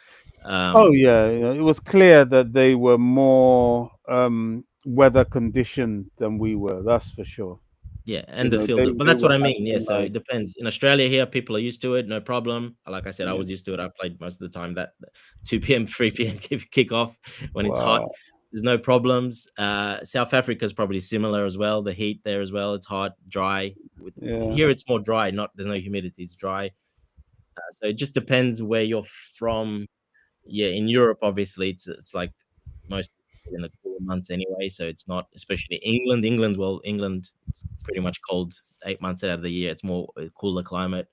oh
Um,
yeah, it was clear that they were more weather conditioned than we were. That's for sure.
Yeah, and the
They
field, but
they
that's what
were
I mean. Yeah,
acting
so
like,
it depends. In Australia here, people are used to it, no problem. Like I said, I
yeah.
was used to it. I played most of the time that 2 p.m., 3 p.m. Kickoff when it's hot.
Wow.
There's no problems. South Africa is probably similar as well. The heat there as well. It's hot, dry.
Yeah.
Here it's more dry. Not there's no humidity. It's dry. So it just depends where you're from. Yeah, in Europe, obviously, it's like most in the cooler months anyway. So it's not, especially England. England, it's pretty much cold 8 months out of the year. It's more cooler climate.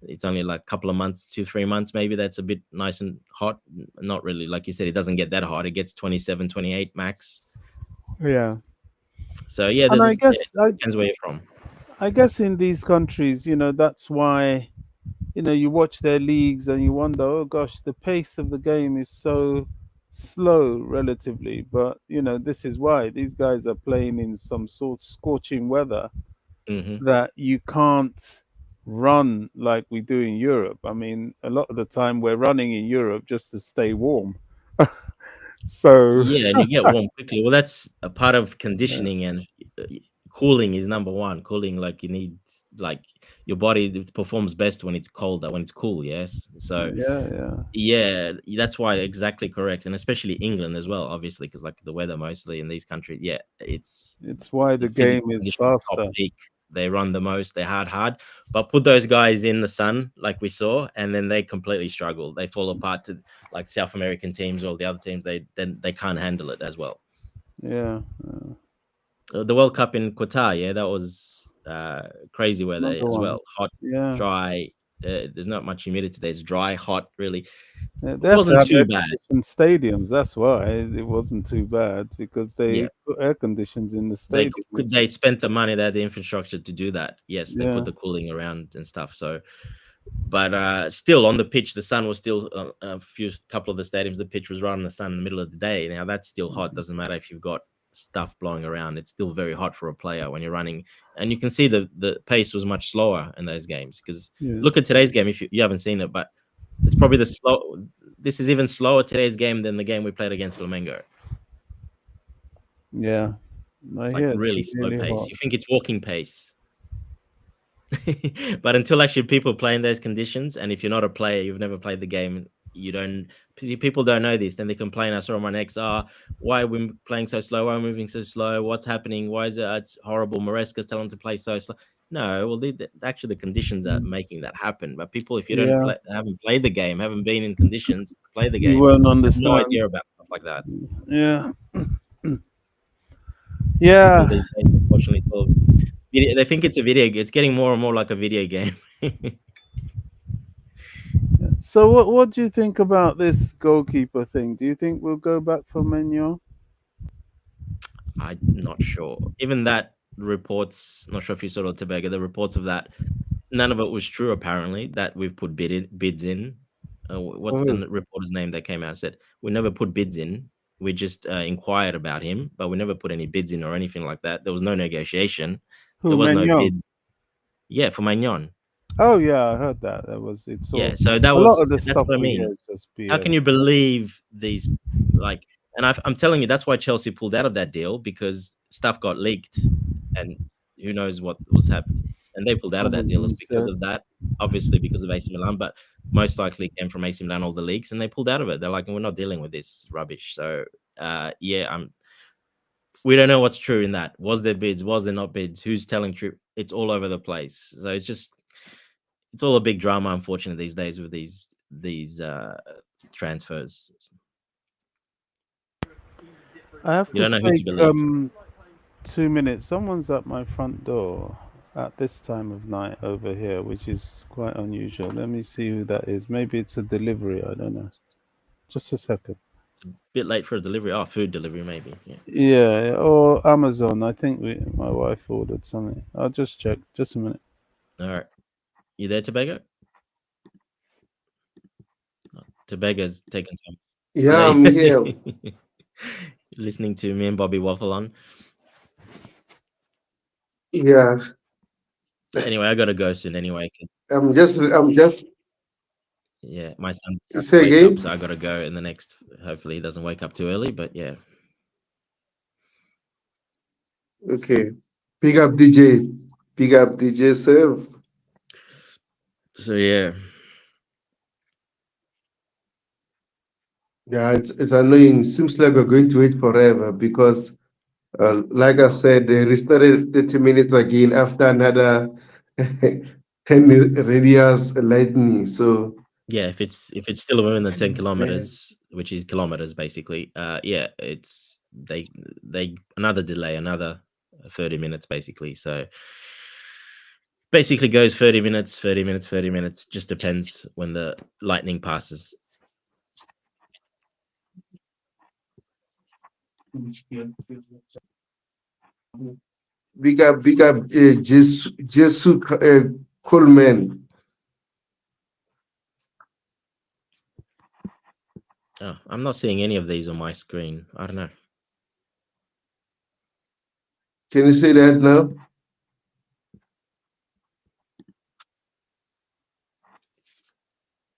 It's only like a couple of months, 2, 3 months maybe. That's a bit nice and hot. Not really, like you said, it doesn't get that hot. It gets 27, 28 max.
Yeah,
So yeah,
and
it depends where you're from.
I guess in these countries, that's why you watch their leagues and you wonder, oh gosh, the pace of the game is so slow relatively. But this is why these guys are playing in some sort of scorching weather
Hmm.
that you can't run like we do in Europe. I mean, a lot of the time we're running in Europe just to stay warm. So,
Yeah, and you get warm quickly. Well, that's a part of conditioning, and uh, cooling is number one. Cooling, like you need, like your body it performs best when it's cold, when it's cool. Yes, so
yeah, yeah.
yeah, that's why exactly correct, and especially England as well, obviously, because like the weather mostly in these countries, yeah, it's
It's why
the
the game
physical
is
conditioning top
faster.
peak. They run the most. They're hard, but put those guys in the sun like we saw, and then they completely struggle. They fall apart to like South American teams or the other teams. They can't handle it as well.
Yeah,
The World Cup in Qatar, yeah, that was crazy weather
another
as
one.
well. Hot,
Yeah.
dry. There's not much humidity there. It's dry, hot. Really,
They
it
have to
wasn't
have
too
air
bad.
conditioned stadiums. That's why it wasn't too bad because
Yeah,
they put air conditions in the stadium.
they spent the money, they had the infrastructure to do that. Yes, they put
Yeah,
the cooling around and stuff. So, but still on the pitch, the sun was still a few couple of the stadiums. The pitch was right in the sun in the middle of the day. Now that's still hot. Doesn't matter if you've got stuff blowing around. It's still very hot for a player when you're running, and you can see the pace was much slower in those games. Because
yeah,
look at today's game. If you haven't seen it, but it's probably the slow. This is even slower today's game than the game we played against Flamengo.
yeah. I
It's like
hear it's
really slow
really
pace.
hot.
You think it's walking pace. But until actually people play in those conditions, and if you're not a player, you've never played the game, you don't. People don't know this. Then they complain. I saw on my next, why are we playing so slow? Why are we moving so slow? What's happening? Why is it? It's horrible. Maresca's telling them to play so slow. No, well, actually the conditions are
Mm.
making that happen. But people, if you don't
Yeah,
play, haven't played the game, haven't been in conditions to play the
you
game,
won't
have no
understand.
idea about stuff like that.
Yeah,
People
yeah.
these days, unfortunately, it's all they think it's a video. It's getting more and more like a video game.
So what do you think about this goalkeeper thing? Do you think we'll go back for Mignon?
I'm not sure. Even that reports, not sure if you saw it, Tobago, the reports of that, none of it was true apparently, that we've put bids in.
For
What's the
who?
reporter's name that came out and said, we never put bids in. We just inquired about him, but we never put any bids in or anything like that. There was no negotiation.
Who
There was no
Mignon?
bids. Yeah, for Magnon.
Oh yeah, I heard that. That was it's
Yeah,
all
so
a lot of the
that's
stuff
what I
we hear
mean.
is just
How can
BS.
you believe these like? And I'm telling you, that's why Chelsea pulled out of that deal because stuff got leaked, and who knows what was happening. And they pulled out of that deal is
Probably
because
said.
of that, obviously because of AC Milan, but most likely it came from AC Milan all the leaks, and they pulled out of it. They're like, we're not dealing with this rubbish. So yeah, we don't know what's true in that. Was there bids? Was there not bids? Who's telling true? It's all over the place. So it's all a big drama, unfortunately, these days with these transfers.
I have
You
to
don't know who to
take
believe.
2 minutes. Someone's at my front door at this time of night over here, which is quite unusual. Let me see who that is. Maybe it's a delivery. I don't know. Just a second.
It's a bit late for a delivery. Oh, food delivery, maybe. Yeah.
Yeah, or Amazon. I think my wife ordered something. I'll just check. Just a minute.
All right. You there, Tobago? Oh, Tobago's taking time.
Yeah,
There
I'm here.
listening to me and Bobby waffle on.
Yeah,
Anyway, I gotta go soon anyway, because
I'm just.
yeah, my son's about to
Say
wake up, so
again.
I gotta go in the next hopefully he doesn't wake up too early, but yeah.
Okay. Pick up DJ. Pick up DJ Serve.
So yeah.
Yeah, it's annoying. Seems like we're going to wait forever because, like I said, they restarted 30 minutes again after another 10 radius lightning. So
Yeah, if it's still within the 10
man,
kilometers, which is kilometers basically, yeah, it's they another delay, another 30 minutes basically. So basically goes 30 minutes, 30 minutes, 30 minutes. Just depends when the lightning passes.
big up, Jesus Coleman.
Oh, I'm not seeing any of these on my screen. I don't know.
Can you say that now?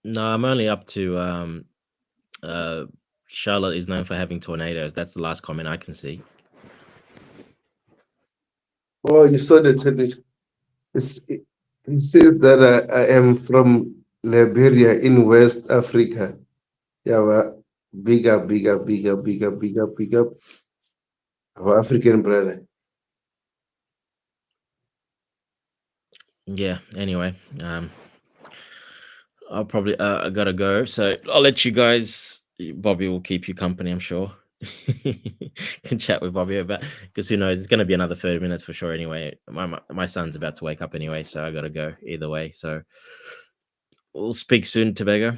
No, I'm only up to uh Charlotte is known for having tornadoes. That's the last comment I can see.
Oh, you saw the tennis. It says that I am from Liberia in West Africa. Yeah, well, big up, our African brother.
Yeah, anyway, I'll probably I gotta go. So I'll let you guys Bobby will keep you company, I'm sure. Can chat with Bobby about because who knows, it's gonna be another 30 minutes for sure anyway. My son's about to wake up anyway, so I gotta go either way. So we'll speak soon, Tobago.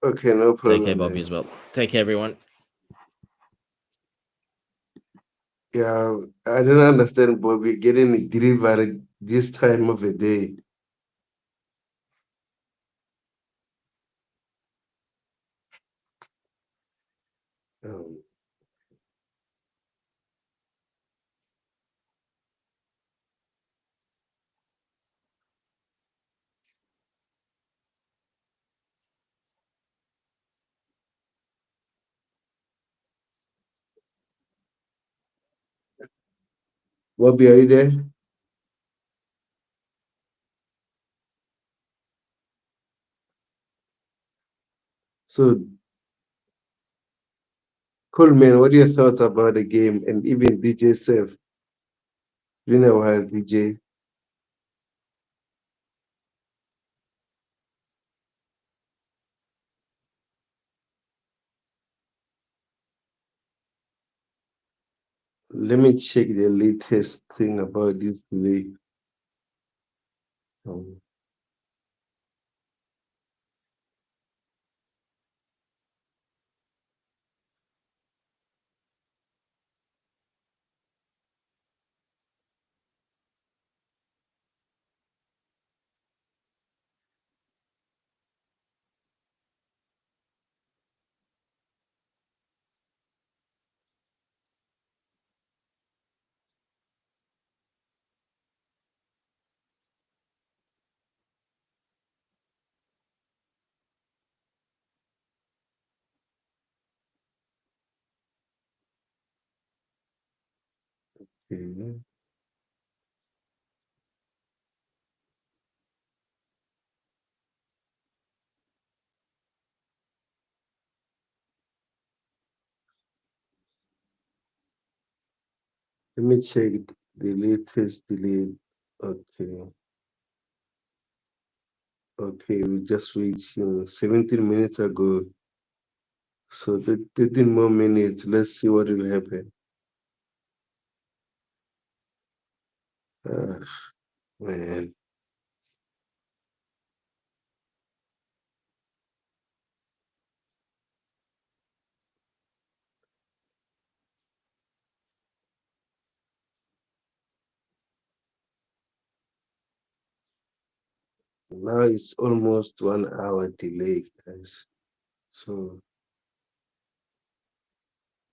Okay, no
Take care,
problem
Bobby, as
then.
well. Take care, everyone.
Yeah, I don't understand, but we're getting delivery this time of the day. Um, Bobby, are you there? So, Coleman, what are your thoughts about the game and even DJ Sef? It's been a while, DJ. Let me check the latest thing about this today. Um, okay. Let me check the latest delay. Okay. Okay, we just reached 17 minutes ago. So 13 more minutes. Let's see what will happen. Ah, man. Now it's almost 1 hour delay, guys. So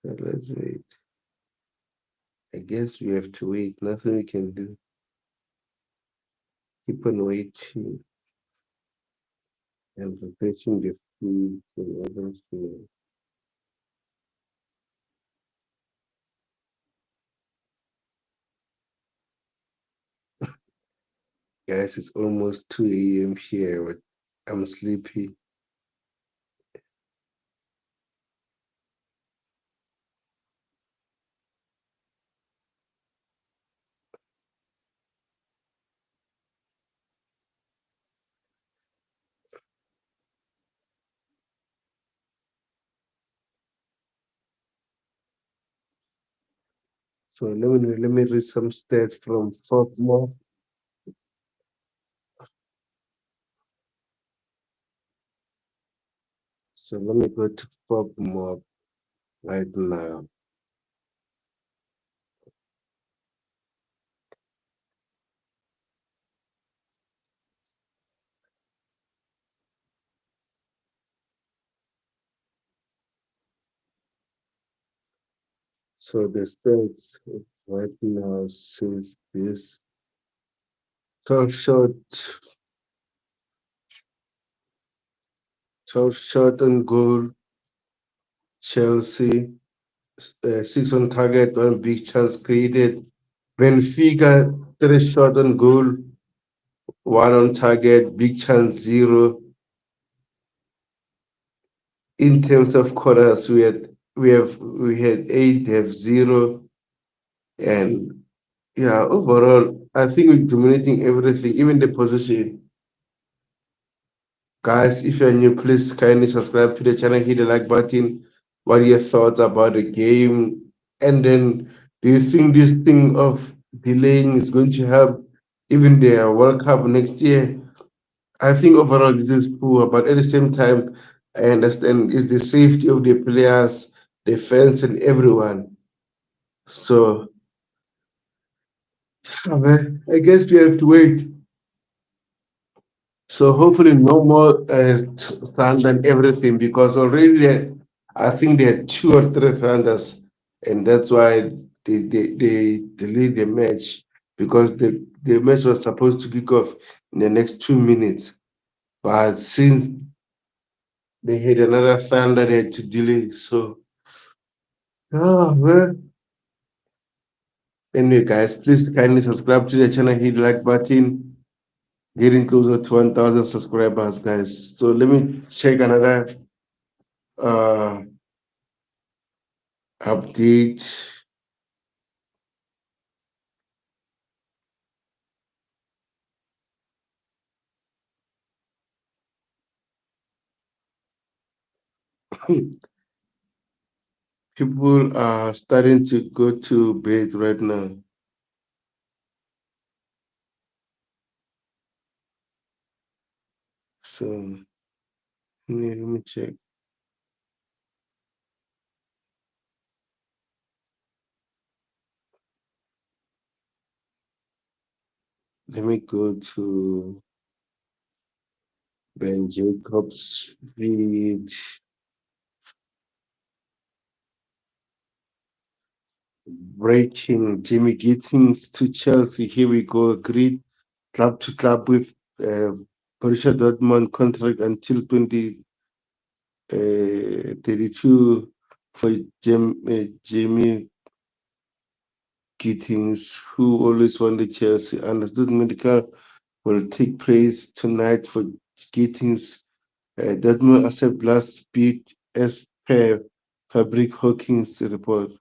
let's wait. I guess we have to wait. Nothing we can do. Keep on waiting and preparing the food and everything. Guys, it's almost 2 a.m. here, but I'm sleepy. So let me read some stats from Fopmo. So let me go to Fopmo right now. So the stats right now says this 12 shot, 12 shot on goal, Chelsea, 6 on target, one big chance created. Benfica, 3 shot on goal, one on target, big chance zero. In terms of corners, we had 8, they have zero, and yeah, overall, I think we're dominating everything, even the position. Guys, if you're new, please kindly subscribe to the channel, hit the like button. What are your thoughts about the game? And then, do you think this thing of delaying is going to help even the World Cup next year? I think overall this is poor, but at the same time, I understand it's the safety of the players, the fans, and everyone. So, man, I guess we have to wait. So hopefully no more stand and everything because already I think there are 2 or 3 thunders, and that's why they delayed the match because the match was supposed to kick off in the next 2 minutes, but since they had another thunder, they had to delay. So well. Anyway, guys, please kindly subscribe to the channel, hit the like button. Getting closer to 1,000 subscribers, guys. So let me check another uh update. People are starting to go to bed right now. So let me check. Let me go to Ben Jacobs feed. Breaking Jimmy Gittins to Chelsea. Here we go. Agreed club to club with Borussia Dortmund contract until 2032 for Jamie Gittins, who always wanted Chelsea. Understood medical will take place tonight for Gittins. Dortmund accept last bid as per Fabric Hawkins report.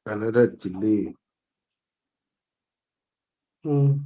Another delay. Hmm.